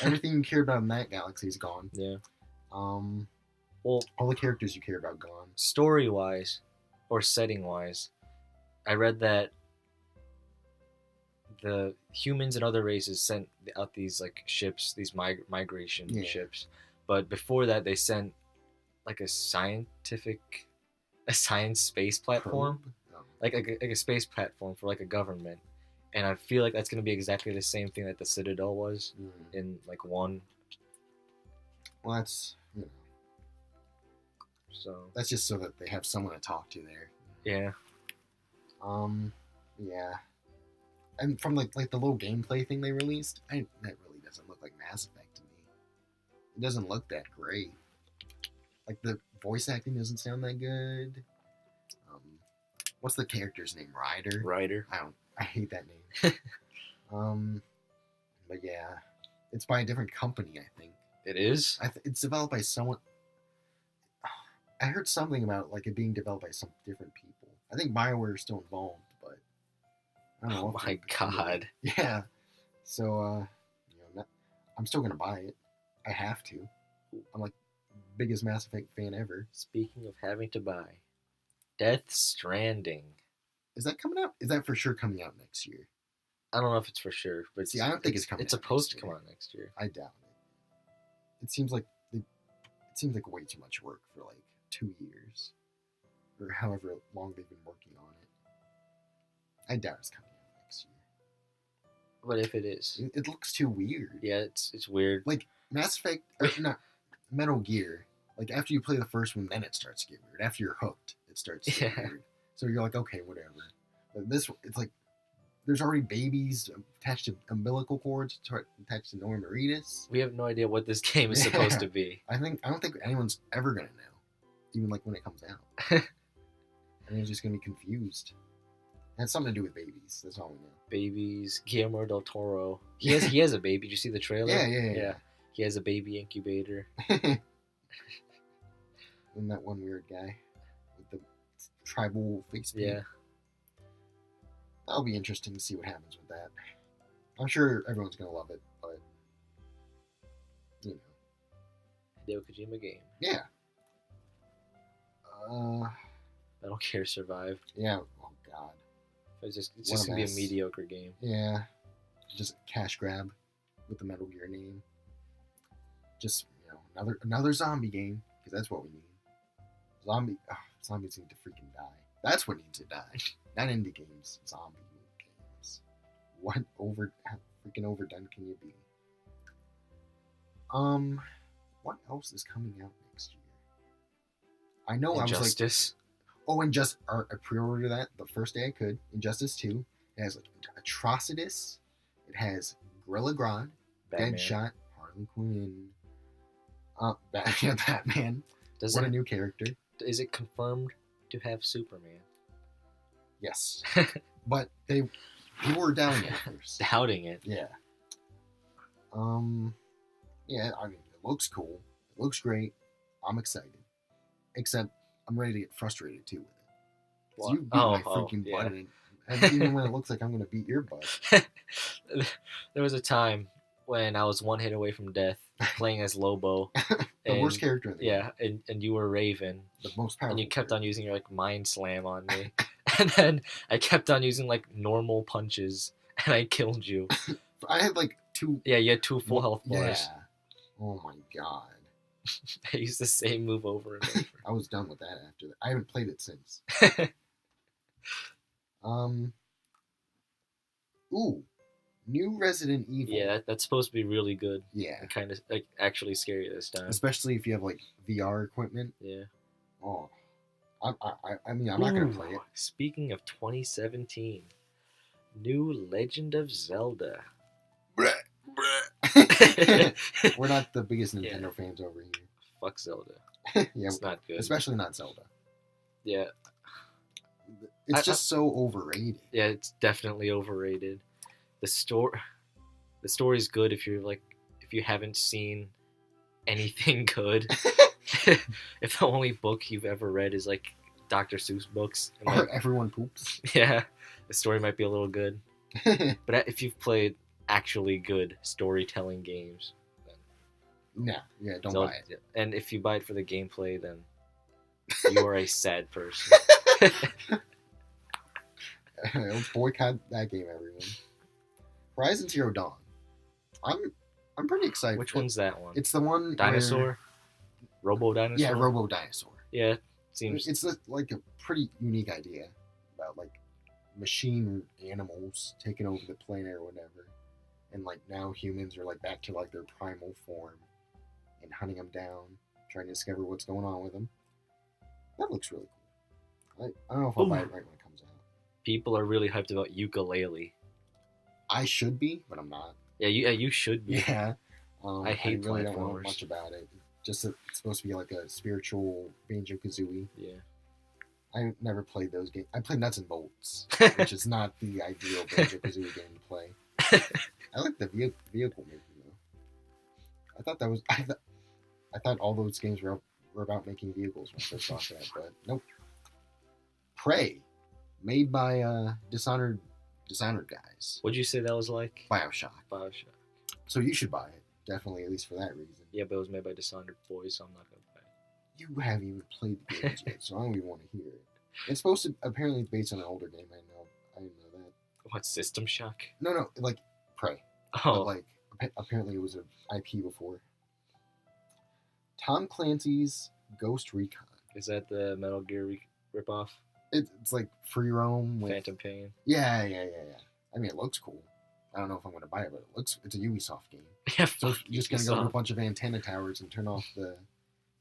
Everything you care about in that galaxy is gone. Yeah. Well, all the characters you care about gone. Story wise, or setting wise, I read that the humans and other races sent out these like ships, these migration Yeah. ships, but before that they sent like a science space platform, Probe? Oh. like a space platform for like a government, and I feel like that's gonna be exactly the same thing that the Citadel was in like one. Well, that's So that's just so that they have someone to talk to there. yeah, Yeah. And from like the little gameplay thing they released, that really doesn't look like Mass Effect to me. It doesn't look that great. Like the voice acting doesn't sound that good. What's the character's name? Ryder. I hate that name. But yeah, it's by a different company, I think. it is. It's developed by someone. I heard something about like it being developed by some different people. I think BioWare is still involved, but I don't know. Oh my god. Yeah. So I'm still gonna buy it. I have to. I'm like biggest Mass Effect fan ever. Speaking of having to buy, Death Stranding. Is that coming out? Is that for sure coming out next year? I don't know if it's for sure, but See, I don't think it's coming. It's out supposed to next come year. out next year. I doubt it. It seems like way too much work for like 2 years, or however long they've been working on it. I doubt it's coming out next year. But if it is, It looks too weird. yeah, it's weird. Like Mass Effect, or not Metal Gear. Like after you play the first one, then it starts to get weird. After you're hooked, it starts to get weird. So you're like, okay, whatever. But this, it's like there's already babies attached to umbilical cords attached to Norman Reedus. We have no idea what this game is supposed to be. I don't think anyone's ever gonna know, even like when it comes out. I think it's just gonna be confused. It has something to do with babies. That's all we know. Babies. Guillermo del Toro. He has a baby. Did you see the trailer? Yeah. He has a baby incubator. And that one weird guy with the tribal face paint. Yeah. That'll be interesting to see what happens with that. I'm sure everyone's gonna love it, but Hideo Kojima game. yeah. Metal Gear Survive. Yeah. Oh God. It's just What a gonna be a mess. mediocre game. Yeah. Just a cash grab with the Metal Gear name. Just another zombie game, because that's what we need. Zombies need to freaking die. That's what needs to die. Not indie games, zombie games. How freaking overdone can you be? What else is coming out next year? I know Injustice. I pre-ordered that the first day I could. Injustice 2. It has Atrocitus. It has Gorilla Grodd, Batman. Deadshot, Harley Quinn. Batman. What a new character. Is it confirmed to have Superman? Yes. But people were doubting it at first. Doubting it. Yeah. Yeah, I mean, it looks cool. It looks great. I'm excited. Except I'm ready to get frustrated too with it. 'Cause you beat my freaking butt in it. And even when it looks like I'm going to beat your butt. There was a time when I was one hit away from death playing as Lobo. The worst character in the game. Yeah, and you were Raven. The most powerful. And you kept on using your like mind slam on me. And then I kept on using like normal punches and I killed you. I had like 2. Yeah, you had 2 full health bars. Yeah. Oh my god. I used the same move over and over. I was done with that after that. I haven't played it since. Ooh. New Resident Evil. Yeah, that's supposed to be really good. Yeah. And kind of like actually scary this time. Especially if you have like VR equipment. Yeah. Oh. I mean, I'm not going to play it. Speaking of 2017, new Legend of Zelda. We're not the biggest Nintendo fans over here. Fuck Zelda. Yeah, It's not good. especially not Zelda. Yeah. It's just so overrated. Yeah, it's definitely overrated. The story's good if you haven't seen anything good. If the only book you've ever read is like Dr. Seuss books, and Or everyone poops. yeah, the story might be a little good. But if you've played actually good storytelling games, then don't buy it. And if you buy it for the gameplay, then you are a sad person. Let's boycott that game, everyone. Horizon Zero Dawn. I'm pretty excited. Which one's that one? It's the one Dinosaur? Robo Dinosaur? Yeah, Robo Dinosaur. Yeah, seems... It's like a pretty unique idea about like machine animals taking over the planet or whatever. And like now humans are like back to like their primal form and hunting them down, trying to discover what's going on with them. That looks really cool. I don't know if I'll buy it right when it comes out. People are really hyped about Ukulele. I should be, but I'm not. Yeah, you should be. Yeah. I hate really don't know platformers. much about it. Just that it's supposed to be like a spiritual Banjo-Kazooie. Yeah. I never played those games. I played Nuts and Bolts, which is not the ideal Banjo-Kazooie game to play. I like the vehicle making though. I thought that was I thought all those games were about making vehicles when I first saw that, but nope. Prey, made by Dishonored guys. What'd you say that was like? Bioshock. So you should buy it, definitely, at least for that reason. Yeah, but it was made by Dishonored boys, so I'm not gonna buy it. You haven't even played the games yet, so I don't even want to hear it. It's supposed to apparently it's based on an older game. I didn't know that. What, System Shock? No, like Prey. Oh, But like apparently it was an IP before. Tom Clancy's Ghost Recon. is that the Metal Gear ripoff? It's like free roam with Phantom Pain. Yeah. I mean, it looks cool. I don't know if I'm going to buy it, but it's a Ubisoft game. Yeah, So fuck you're just going to go to a Ubisoft. bunch of antenna towers and turn off the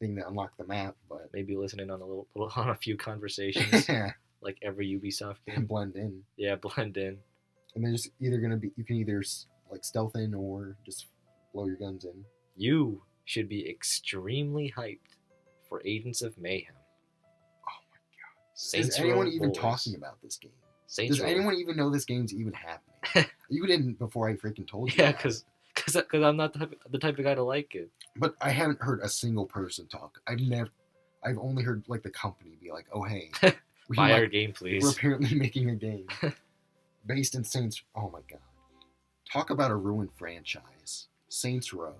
thing to unlock the map, but Maybe listening on on a few conversations, yeah, like every Ubisoft and game. blend in. Yeah, blend in. And they're just either going to be, you can either like stealth in or just blow your guns in. You should be extremely hyped for Agents of Mayhem. Oh my god. Saints Is anyone Row even boys. talking about this game? Saints Does Row. anyone even know this game's even happening? You didn't before I freaking told you. Yeah, about it. because I'm not the type of guy to like it. But I haven't heard a single person talk. I've only heard like the company be like, "Oh hey, Buy our we're game, please. apparently making a game based in Saints." Oh my god, talk about a ruined franchise, Saints Row.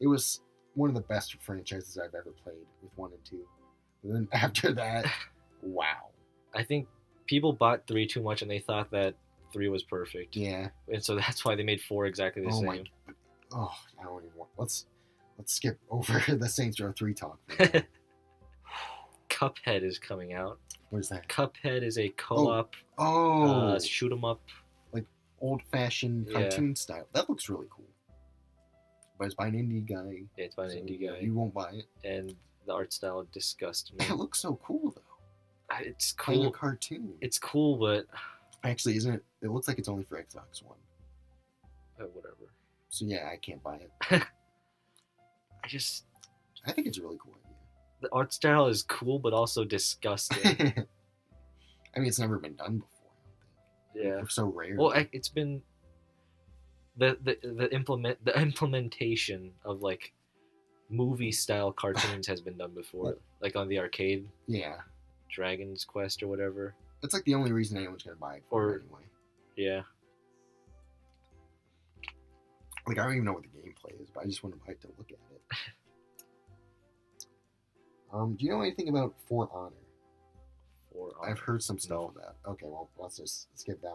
It was one of the best franchises I've ever played with 1 and 2. But then after that, wow. I think people bought 3 too much and they thought that 3 was perfect. Yeah. And so that's why they made 4 exactly the Oh same. my. Oh, I don't even want. Let's skip over the Saints Row 3 talk. For now. Cuphead is coming out. What is that? Cuphead is a co-op Oh, shoot 'em up. old-fashioned Yeah. cartoon style. That looks really cool. But it's by an indie guy. Yeah, it's by an so indie guy, You won't buy it. and the art style disgusts me. It looks so cool though. It's Playing a cool. cartoon. It's cool, but Actually, isn't it? It looks like it's only for Xbox One. whatever. So yeah, I can't buy it. I just I think it's a really cool the art style is cool, but also disgusting. idea. I mean, it's never been done before. I don't think. Yeah. It's so rare. Well, it's been the implementation of like movie style cartoons has been done before, like on the arcade, yeah, Dragon's Quest or whatever. that's like the only reason anyone's gonna buy it for it anyway. Yeah. Like I don't even know what the gameplay is, but I just want to buy it to look at it. Do you know anything about For Honor? I've heard some stuff No. about. Okay, well, let's just skip that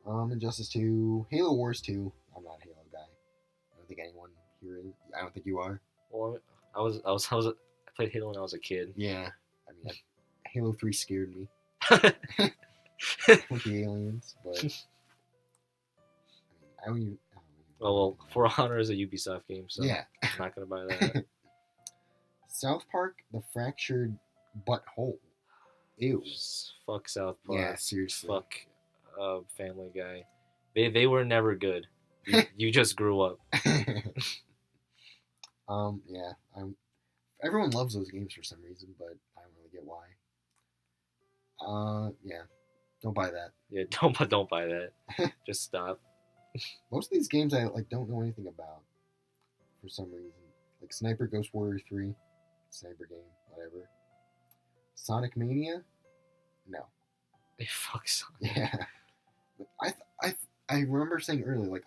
one. Injustice 2, Halo Wars 2. I'm not a Halo guy. I don't think anyone here is. I don't think you are. Well, I played Halo when I was a kid. Yeah. I mean, Halo 3 scared me with the aliens, but I don't even. Well, For Honor is a Ubisoft game, so Yeah. I'm not gonna buy that. South Park: The Fractured Butthole. Ew. Just fuck South Park. Yeah, seriously. Fuck Family Guy. They were never good. You just grew up. Yeah. Everyone loves those games for some reason, but I don't really get why. Yeah. Don't buy that. Yeah, don't buy that. Just stop. Most of these games I don't know anything about for some reason. Like Sniper Ghost Warrior 3, Sniper game, whatever. Sonic Mania? No. They fuck Sonic. Yeah. But I remember saying earlier,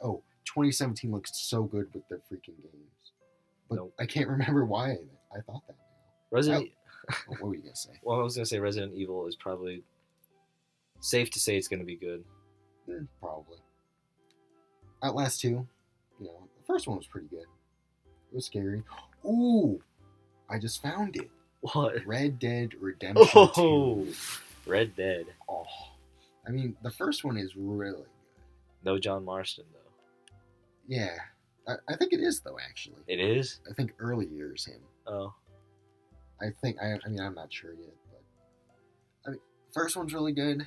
2017 looks so good with the freaking games. But Nope. I can't remember why I thought that now. Resident. What were you going to say? Well, I was gonna say Resident Evil is probably Safe to say it's going to be good. Probably. Outlast 2, you know, the first one was pretty good. It was scary. Ooh, I just found it. What? Red Dead Redemption 2. Red Dead. Oh, I mean, the first one is really good. No John Marston, though. Yeah, I think it is, though, actually. It is? I think early years him. Oh. I mean, I'm not sure yet, but I mean, first one's really good.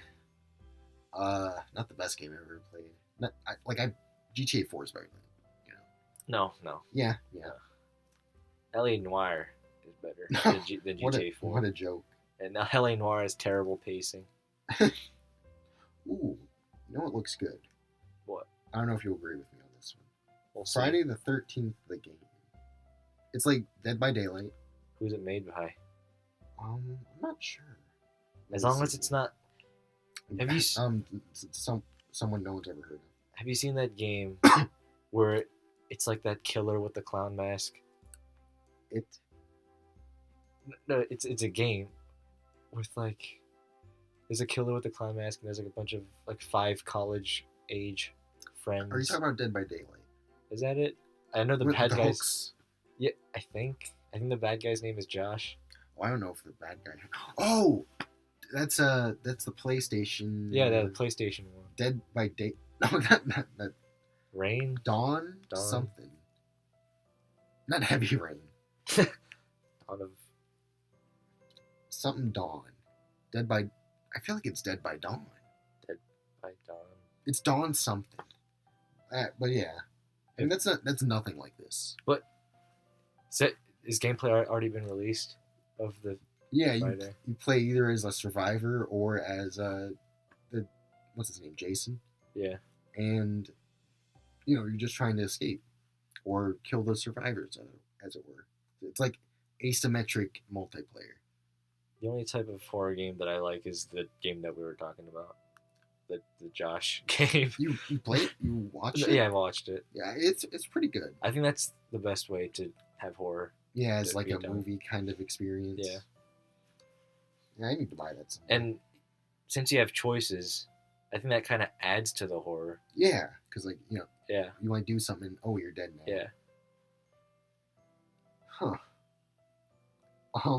Not the best game I've ever played. GTA 4 is very good. You know. No. Yeah. L.A. Noire is better than GTA 4. What a joke. And now L.A. Noire has terrible pacing. Ooh, you know what looks good? What? I don't know if you'll agree with me on this one. We'll see. Friday the 13th, the game. It's like Dead by Daylight. Who's it made by? I'm not sure. As long as it's not. Have you? Someone no one's ever heard of. Have you seen that game where it's like that killer with the clown mask? No, it's a game with like there's a killer with a clown mask and there's like a bunch of like 5 college age friends. Are you talking about Dead by Daylight? Is that it? I know the With bad the guys. hooks? Yeah, I think the bad guy's name is Josh. Well, I don't know if the bad guy. Oh, that's the PlayStation. Yeah, the PlayStation one. Dead by Day. No, that Rain. Dawn something. Not Heavy Rain. Dawn of something Dawn. Dead by. I feel like it's Dead by Dawn. Dead by Dawn. It's Dawn something. But yeah, I mean that's nothing like this. But is gameplay already been released of the? Yeah, you play either as a survivor or as what's his name, Jason. Yeah. And you're just trying to escape or kill the survivors, as it were. It's like asymmetric multiplayer. The only type of horror game that I like is the game that we were talking about, the Josh game. You play it? You watch it? Yeah, I watched it. Yeah, it's pretty good. I think that's the best way to have horror. Yeah, it's like a movie kind of experience. Yeah. Yeah, I need to buy that someday. And since you have choices, I think that kind of adds to the horror. Yeah, because yeah, you might do something. Oh, you're dead now. Yeah. Huh.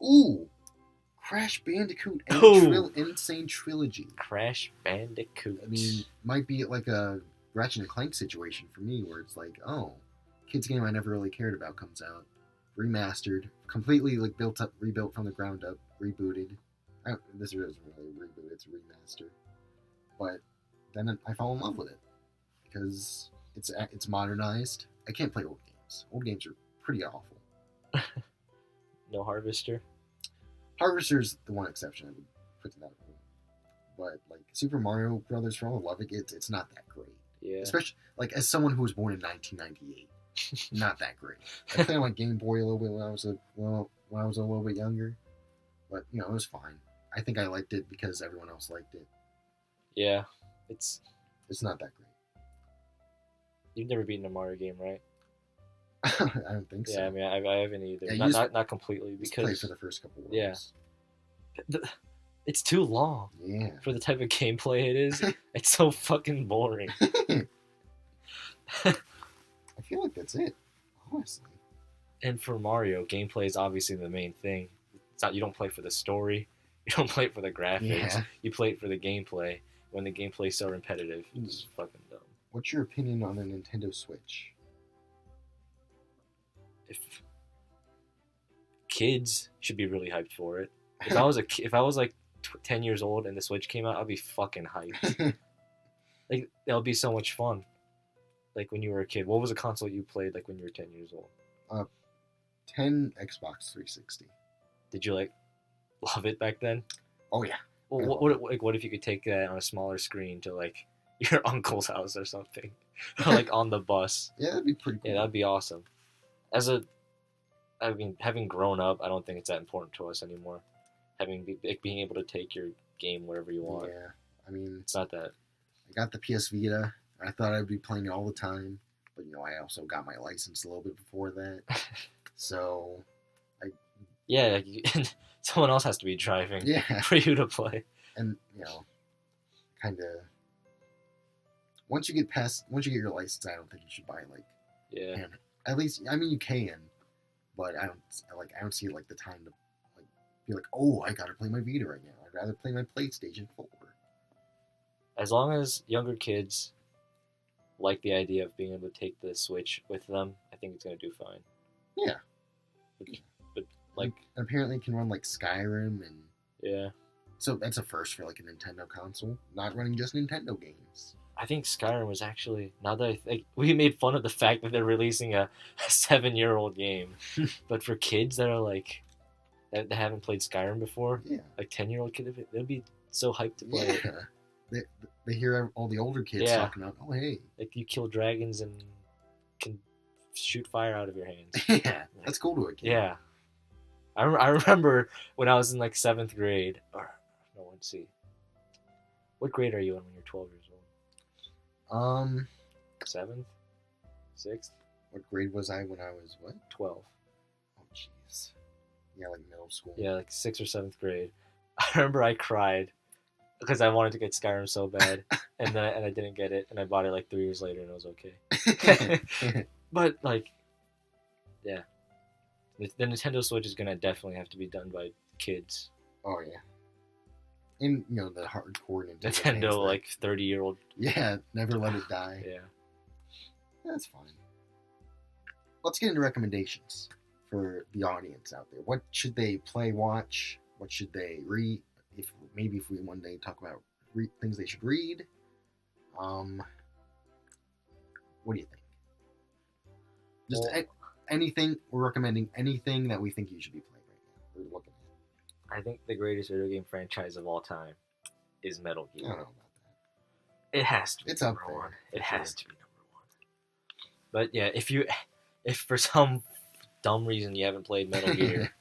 Ooh, Crash Bandicoot and Insane Trilogy. Crash Bandicoot. I mean, might be like a Ratchet and Clank situation for me, where it's like, oh, kids game I never really cared about comes out, remastered, completely like rebuilt from the ground up, rebooted. This isn't really a reboot; it's a remaster. But then I fall in love with it because it's modernized. I can't play old games. Old games are pretty awful. No Harvester. Harvester's the one exception I would put to that rule. But like Super Mario Brothers, for all I love it, it's not that great. Yeah. Especially like as someone who was born in 1998, not that great. I played on like Game Boy a little bit when I was a little bit younger, but it was fine. I think I liked it because everyone else liked it. Yeah, it's not that great. You've never beaten a Mario game, right? I don't think so. Yeah, I mean, I haven't either. Yeah, not completely because play for the first couple of worlds. Yeah, it's too long. Yeah, for the type of gameplay it is, it's so fucking boring. I feel like that's it, honestly. And for Mario, gameplay is obviously the main thing. It's not, you don't play for the story, you don't play it for the graphics. Yeah. You play it for the gameplay. When the gameplay is so repetitive, it's just fucking dumb. What's your opinion on a Nintendo Switch? If kids should be really hyped for it. If I was like 10 years old and the Switch came out, I'd be fucking hyped. Like that'll be so much fun. Like when you were a kid, what was a console you played like when you were 10 years old? 10 Xbox 360. Did you like love it back then? Oh yeah. Well, what if you could take that on a smaller screen to like your uncle's house or something, or like on the bus? Yeah, that'd be pretty cool. Yeah, that'd be awesome. Having grown up, I don't think it's that important to us anymore. Being able to take your game wherever you want. Yeah, I mean, it's not that. I got the PS Vita. I thought I'd be playing it all the time, but I also got my license a little bit before that. So I Yeah, like someone else has to be driving Yeah. for you to play. And, kind of, once you get your license, I don't think you should buy, like, Yeah. and at least, I mean, you can, but I don't see, like, the time to, like, be like, oh, I gotta play my Vita right now. I'd rather play my PlayStation 4. As long as younger kids like the idea of being able to take the Switch with them, I think it's going to do fine. Yeah. But like... And apparently it can run, like, Skyrim and... Yeah. So that's a first for, like, a Nintendo console. Not running just Nintendo games. I think Skyrim was actually... Now that I think... We made fun of the fact that they're releasing a 7-year-old game. But for kids that are, like... That haven't played Skyrim before... Yeah. Like, 10-year-old kids, they'll be so hyped to play it. They hear all the older kids talking about, oh, hey. Like, you kill dragons and can shoot fire out of your hands. Yeah, that's cool to a kid. Yeah. I remember when I was in, like, 7th grade. Or, no, let's see. What grade are you in when you're 12 years old? 7th? 6th? What grade was I when I was, what? 12. Oh, jeez. Yeah, like middle school. Yeah, like 6th or 7th grade. I remember I cried because I wanted to get Skyrim so bad, and I didn't get it, and I bought it like 3 years later, and it was okay. But like, yeah, the Nintendo Switch is gonna definitely have to be done by kids. Oh yeah, and the hardcore Nintendo like 30-year-old. Yeah, never let it die. Yeah, that's fine. Let's get into recommendations for the audience out there. What should they play, watch? What should they read? If we one day talk about things they should read. What do you think? Just anything. We're recommending anything that we think you should be playing right now. We're looking at. I think the greatest video game franchise of all time is Metal Gear. I don't know about that. It has to be it's number up there, one. It sure. has to be number one. But yeah, if for some dumb reason you haven't played Metal Gear,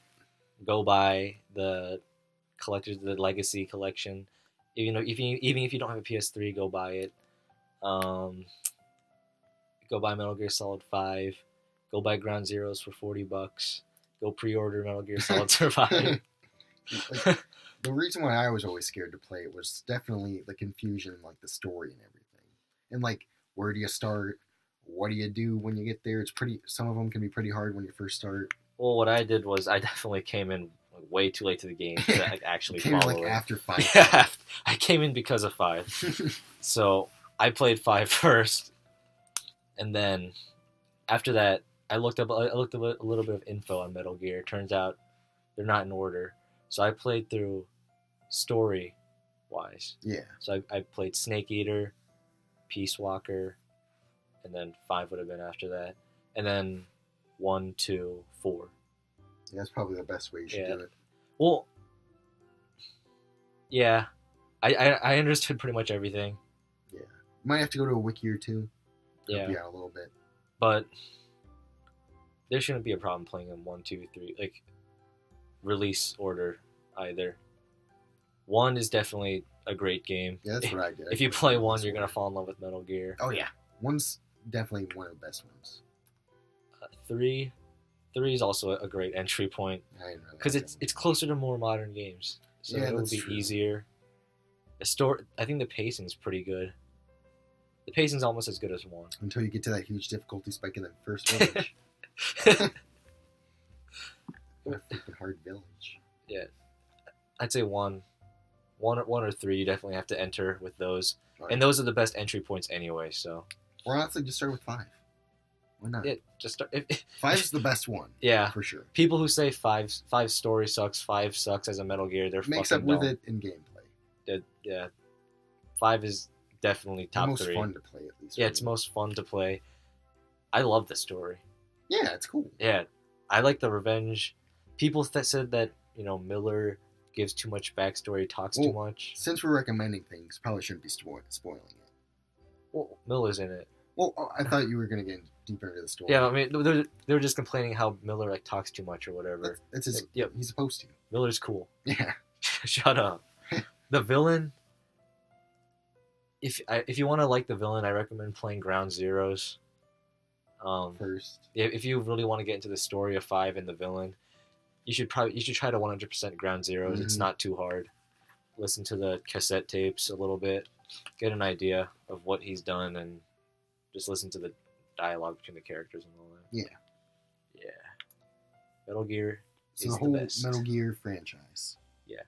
go buy the Legacy Collection. Even if you don't have a PS3, go buy it. Go buy Metal Gear Solid 5. Go buy Ground Zeroes for $40. Go pre-order Metal Gear Solid Survive. Like, the reason why I was always scared to play it was definitely the confusion, like the story and everything, and like where do you start? What do you do when you get there? Some of them can be pretty hard when you first start. Well, what I did was I definitely came in way too late to the game to actually follow it. After 5. Yeah, I came in because of 5. So I played 5 first, and then after that, I looked up a little bit of info on Metal Gear. Turns out they're not in order. So I played through story-wise. Yeah. So I played Snake Eater, Peace Walker, and then 5 would have been after that, and then 1, 2, 4. That's probably the best way you should do it. Well, yeah, I understood pretty much everything. Yeah, might have to go to a wiki or two. Yeah, a little bit. But there shouldn't be a problem playing them 1, 2, 3, like release order either. 1 is definitely a great game. Yeah, that's what I did. If you play 1, you're gonna fall in love with Metal Gear. Oh yeah, 1's definitely one of the best ones. 3 is also a great entry point because it's closer to more modern games, so it'll be easier. The story, I think the pacing is pretty good. The pacing's almost as good as 1 until you get to that huge difficulty spike in the first village. What a freaking hard village. Yeah, I'd say 1 or 3. You definitely have to enter with those, right. And those are the best entry points anyway. So, or honestly, just start with 5. Why not? Yeah, just start. 5's the best one. Yeah, for sure. People who say 5 story sucks, 5 sucks as a Metal Gear, they're makes fucking up with dumb. it in gameplay. Yeah, 5 is definitely top 3. Most fun to play, at least. Yeah, it's most fun to play. I love the story. Yeah, it's cool. Yeah, I like the revenge. People that said that Miller gives too much backstory, talks too much. Since we're recommending things, probably shouldn't be spoiling it. Well, Miller's in it. Well, I thought you were gonna get deeper into the story. Yeah, I mean, they were just complaining how Miller talks too much or whatever. That's his. Yep, he's supposed to. Miller's cool. Yeah. Shut up. The villain. If you want to like the villain, I recommend playing Ground Zeroes. First. If you really want to get into the story of 5 and the villain, you should try to 100% Ground Zeroes. It's not too hard. Listen to the cassette tapes a little bit, get an idea of what he's done, and just listen to the dialogue between the characters and all that. Yeah. Metal Gear So is the whole the best. Metal Gear franchise. Yeah.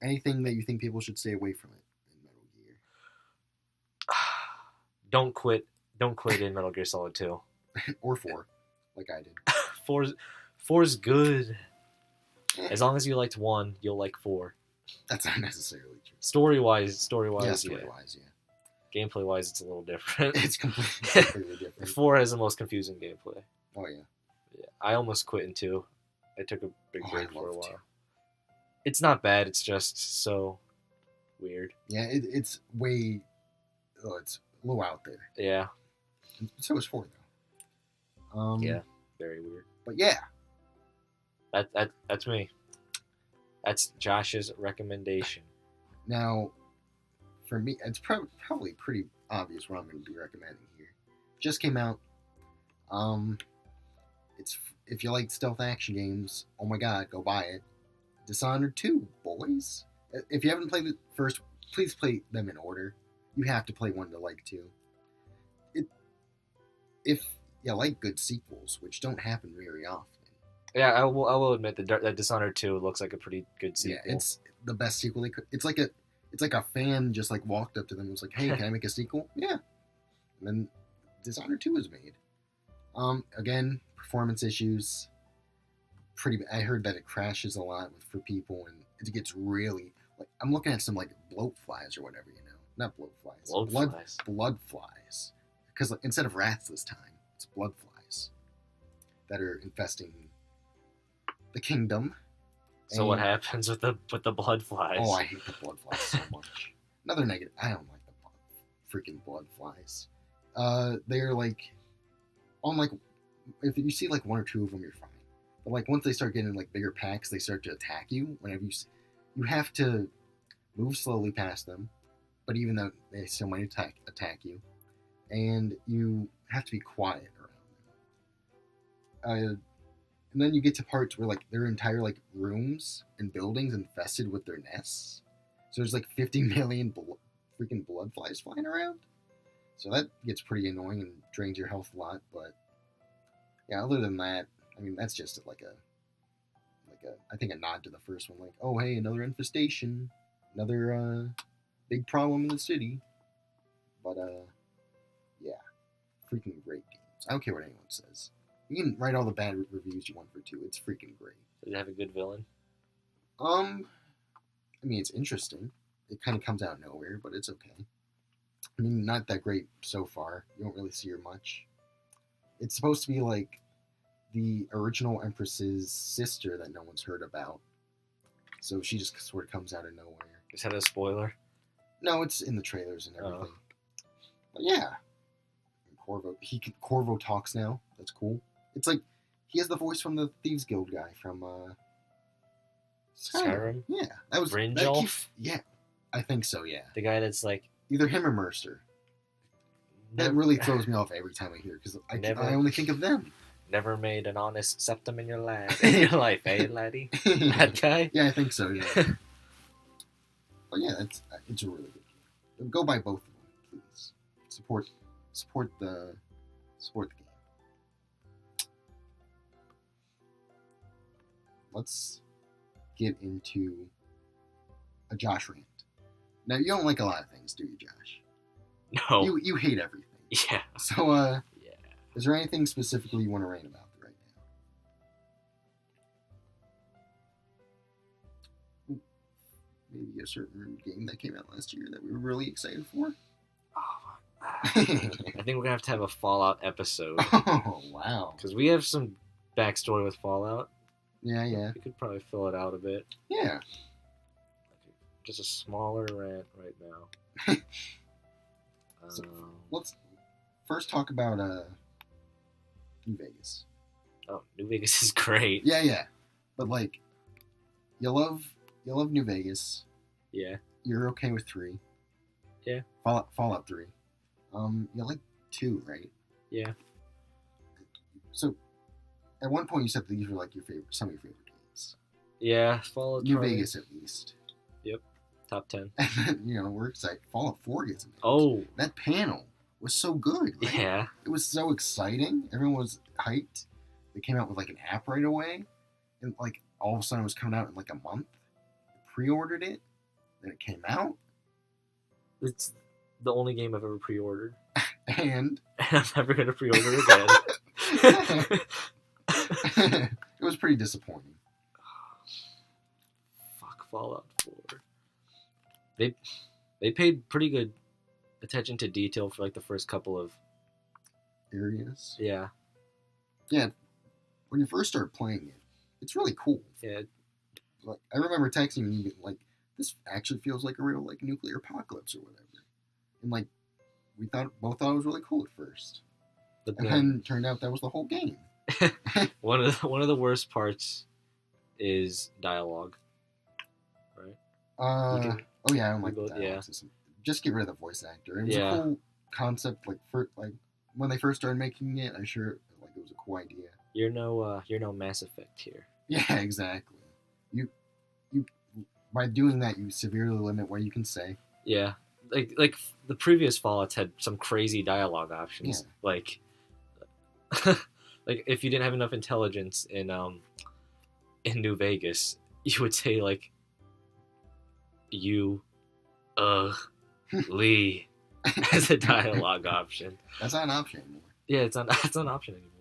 Anything that you think people should stay away from it in Metal Gear? Don't quit in Metal Gear Solid 2. Or 4, like I did. 4's good. As long as you liked 1, you'll like 4. That's not necessarily true. Story-wise, Yeah, story-wise, yeah. Gameplay-wise, it's a little different. It's completely different. 4 has the most confusing gameplay. Oh, yeah. Yeah, I almost quit in 2. I took a big break I for a love while. 2. It's not bad. It's just so weird. Yeah, it's way... Oh, it's a little out there. Yeah. So is 4, though. Yeah. Very weird. But yeah. That's me. That's Josh's recommendation. Now, for me, it's probably pretty obvious what I'm going to be recommending here. Just came out. It's if you like stealth action games, oh my god, go buy it. Dishonored 2, boys. If you haven't played the first, please play them in order. You have to play 1 to like 2. If you like good sequels, which don't happen very often. Yeah, I will admit that Dishonored 2 looks like a pretty good sequel. Yeah, it's the best sequel they could. It's like a fan just like walked up to them and was like, "Hey, can I make a sequel?" Yeah. And then Dishonored 2 was made. Again, performance issues. I heard that it crashes a lot for people, and it gets really like I'm looking at some like bloat flies or whatever, not bloat flies, blood flies. Because instead of rats this time, it's blood flies that are infesting the kingdom. So what happens with the blood flies? Oh, I hate the blood flies so much. Another negative. I don't like the freaking blood flies. They're like on like if you see like 1 or 2 of them, you're fine. But like once they start getting like bigger packs, they start to attack you. Whenever you have to move slowly past them, but even though they still might attack you, and you have to be quiet around them. And then you get to parts where like their entire like rooms and buildings infested with their nests. So there's like 50 million freaking blood flies flying around. So that gets pretty annoying and drains your health a lot. But yeah, other than that, I mean that's just like a I think a nod to the first one. Like, oh hey, another infestation, another big problem in the city. But yeah, freaking great games. I don't care what anyone says. You can write all the bad reviews you want for 2. It's freaking great. Does it have a good villain? I mean, it's interesting. It kind of comes out of nowhere, but it's okay. I mean, not that great so far. You don't really see her much. It's supposed to be like the original Empress's sister that no one's heard about. So she just sort of comes out of nowhere. Is that a spoiler? No, it's in the trailers and everything. But yeah. Corvo talks now. That's cool. It's like he has the voice from the Thieves Guild guy from Skyrim? Yeah. That was Brynjolf? Yeah. I think so, yeah. The guy that's like either him or Mercer. That really throws me off every time I hear it because I only think of them. Never made an honest septum in your life, eh, laddie? That guy? Yeah, I think so, yeah. But yeah, it's a really good game. Go buy both of them, please. Support the game. Let's get into a Josh rant. Now, you don't like a lot of things, do you, Josh? No. You hate everything. Yeah. So, yeah. Is there anything specifically you want to rant about right now? Maybe a certain game that came out last year that we were really excited for? I think we're gonna have to have a Fallout episode. Oh, wow. Because we have some backstory with Fallout. Yeah. We could probably fill it out a bit. Yeah. Just a smaller rant right now. So, let's first talk about New Vegas. Oh, New Vegas is great. Yeah. But like, you love New Vegas. Yeah. You're okay with 3. Yeah. Fallout 3. You like 2, right? Yeah. So, at one point you said these were like some of your favorite games. Yeah, Fallout. New Vegas, at least. Yep, top 10. And then, we're excited. Fallout 4 gets announced. Oh, that panel was so good. Right? yeah. It was so exciting. Everyone was hyped. They came out with like an app right away, and like all of a sudden it was coming out in like a month. Pre-ordered it, then it came out, It's the only game I've ever pre-ordered, and I'm never gonna pre-order again. it was pretty disappointing. Fuck Fallout 4. They paid pretty good attention to detail for like the first couple of Areas. yeah. When you first start playing it, it's really cool. Yeah. Like I remember texting you like, this actually feels like a real like nuclear apocalypse or whatever, and like we both thought it was really cool at first, But and then turned out that was the whole game. one of the worst parts is dialogue. Right? Oh yeah, I don't like go- that. yeah. Just get rid of the voice actor. It was Yeah. a cool concept. Like when they first started making it, it was a cool idea. You're no Mass Effect here. Yeah, exactly. You by doing that, you severely limit what you can say. Yeah. Like the previous Fallouts had some crazy dialogue options. Yeah. Like like if you didn't have enough intelligence in New Vegas, you would say like you Lee as a dialogue option. That's not an option anymore. Yeah, it's not an option anymore.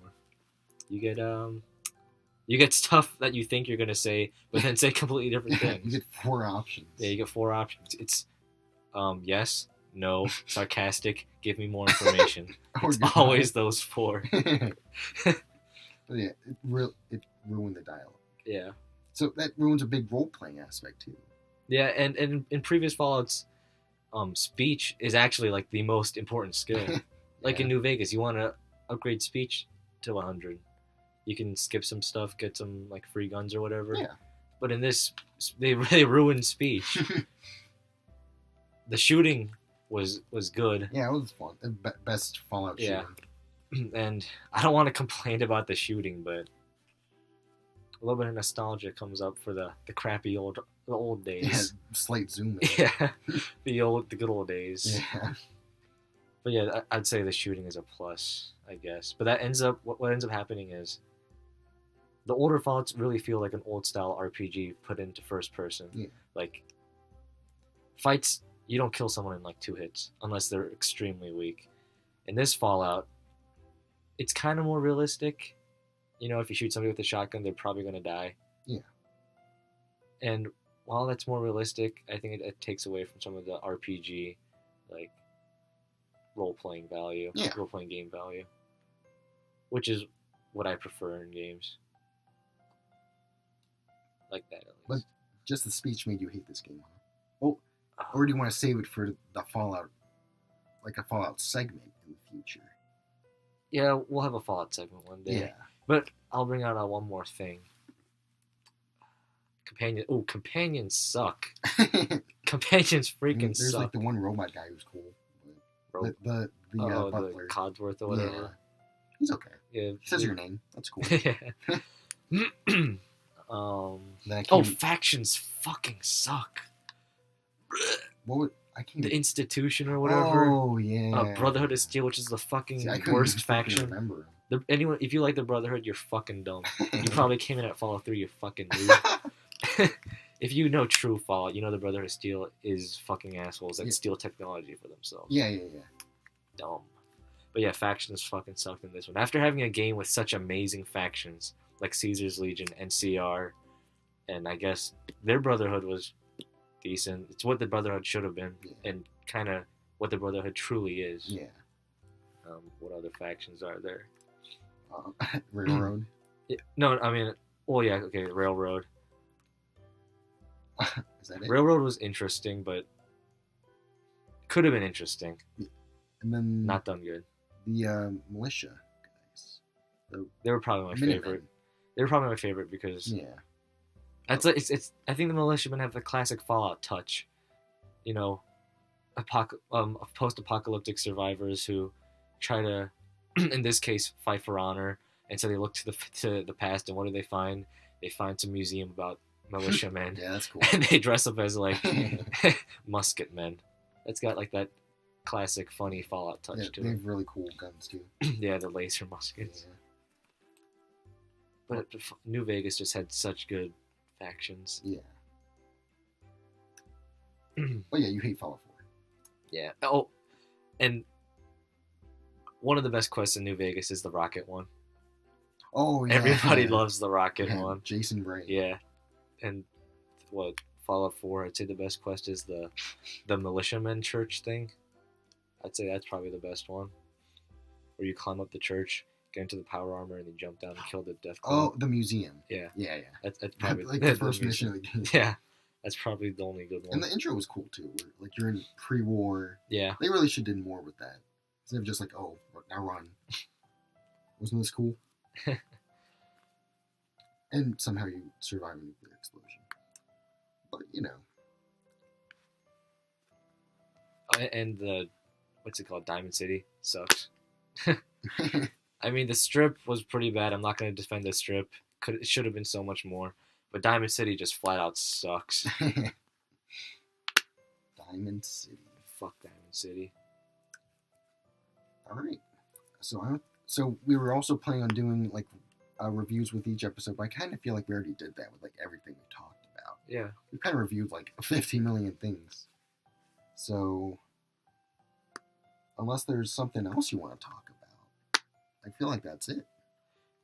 You get stuff that you think you're gonna say, but then say completely different You things. get 4 options. Yeah, you get 4 options. It's yes, no, sarcastic, give me more information. Or It's goodbye. always those 4. But yeah, it ruined the dialogue. Yeah. So that ruins a big role playing aspect too. Yeah, and in previous Fallouts, speech is actually like the most important skill. Like in New Vegas, you want to upgrade speech to 100. You can skip some stuff, get some like free guns or whatever. Yeah. But in this, they really ruined speech. The shooting was good, Yeah, it was fun. The best Fallout Yeah. shooting. and I don't want to complain about the shooting, but a little bit of nostalgia comes up for the crappy old Yeah, days. slight zoom in. Yeah, the good old days. Yeah. But yeah, I'd say the shooting is a plus, I guess. But that ends up what ends up happening is the older Fallouts really feel like an old style RPG put into first person. Yeah. Like fights, you don't kill someone in like 2 hits unless they're extremely weak. In this Fallout, it's kind of more realistic. You know, if you shoot somebody with a shotgun, they're probably gonna die. Yeah. And while that's more realistic, I think it takes away from some of the RPG like role-playing value, Yeah. role-playing game value, which is what I prefer in games like that at But least. just the speech made you hate this game, huh? Or do you want to save it for the Fallout, like a Fallout segment in the future? Yeah, we'll have a Fallout segment one day. Yeah. But I'll bring out one more thing. Companions suck. Companions freaking There's suck. like the one robot guy who's cool. But the the butler. Codsworth or Yeah. whatever. He's okay. Yeah. He says your name. That's cool. Yeah. Then I can't, factions fucking suck. what would I can't? The Institution or whatever. Oh yeah. Brotherhood of Steel, which is the fucking See, I couldn't worst even fucking faction. remember. Anyone, if you like the Brotherhood, you're fucking dumb. You probably came in at Fallout 3, you fucking noob. If you know true Fallout, you know the Brotherhood of Steel is fucking assholes that Yeah. steal technology for themselves. Yeah. Dumb. But yeah, factions fucking sucked in this one. After having a game with such amazing factions like Caesar's Legion and CR, and I guess their Brotherhood was decent. It's what the Brotherhood should have been, Yeah. and kind of what the Brotherhood truly is. Yeah. What other factions are there? Railroad. Yeah, no, I mean, well, yeah, okay, Railroad. Is that it? Railroad was interesting, but could have been interesting. And then Not done good. the militia guys. They were probably my Minutemen. favorite. They were probably my favorite because Yeah. that's like it's. I think the militiamen have the classic Fallout touch. You know, post-apocalyptic survivors who try to, in this case, fight for honor, and so they look to the past, and what do they find? they find some museum about militiamen. Yeah, that's cool. And they dress up as like musket men. It's got like that classic funny Fallout touch Yeah, to they it. have really cool guns too. Yeah, the laser muskets. Yeah. But New Vegas just had such good factions. Yeah. But yeah, you hate Fallout 4. Yeah. Oh, and one of the best quests in New Vegas is the rocket one. Oh, yeah. Everybody loves the rocket one. Jason Gray. Yeah. And what, Fallout 4, I'd say the best quest is the militiaman church thing. I'd say that's probably the best one. Where you climb up the church, get into the power armor, and then jump down and kill the Death Claw. Oh, the museum. Yeah. Yeah. That's probably like the first mission of the game. Yeah. That's probably the only good one. And the intro was cool too. Where, like you're in pre-war. Yeah. They really should have did more with that. Instead of just like, oh, now run. Wasn't this cool? And somehow you survive a nuclear explosion. But, you know. And the, what's it called? Diamond City sucks. I mean, the strip was pretty bad. I'm not going to defend the strip. It should have been so much more. But Diamond City just flat out sucks. Diamond City. Fuck Diamond City. All right. So we were also planning on doing like reviews with each episode, but I kind of feel like we already did that with like everything we talked about. Yeah. We kind of reviewed like 50 million things. So unless there's something else you want to talk about, I feel like that's it.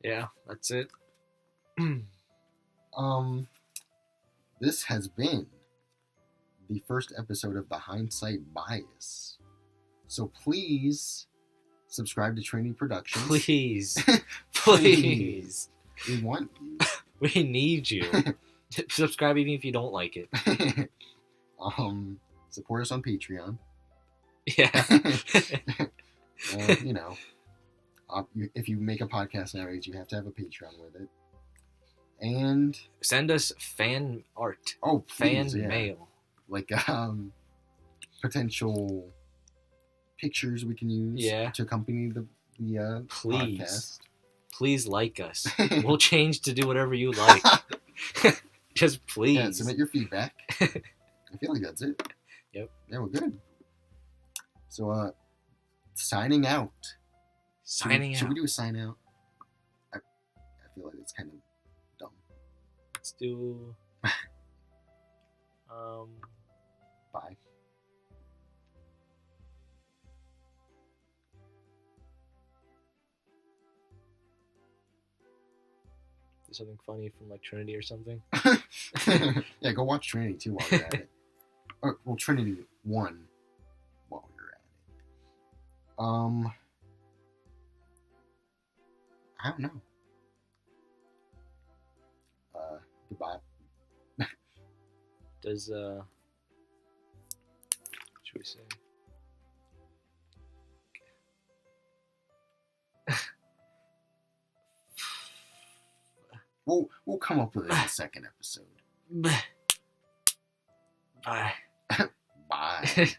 Yeah, that's it. This has been the first episode of the Hindsight Bias. So please subscribe to Trinity Productions. Please. Please. We want you. We need you. Subscribe even if you don't like it. Support us on Patreon. Yeah. You know, if you make a podcast nowadays, you have to have a Patreon with it. And send us fan art. Oh, please, fan mail. Like potential pictures we can use to accompany the please. podcast. Please like us. We'll change to do whatever you like. Just please. Yeah, submit your feedback. I feel like that's it. Yep. Yeah, we're good. So, signing out. Should we do a sign out? I feel like it's kind of dumb. Let's do. Bye. Something funny from like Trinity or something. Yeah, go watch Trinity 2 while you're at it. Or, well, Trinity 1 while you're at it. I don't know. Goodbye. Does should we say? We'll come up with it in the second episode. Bye. Bye.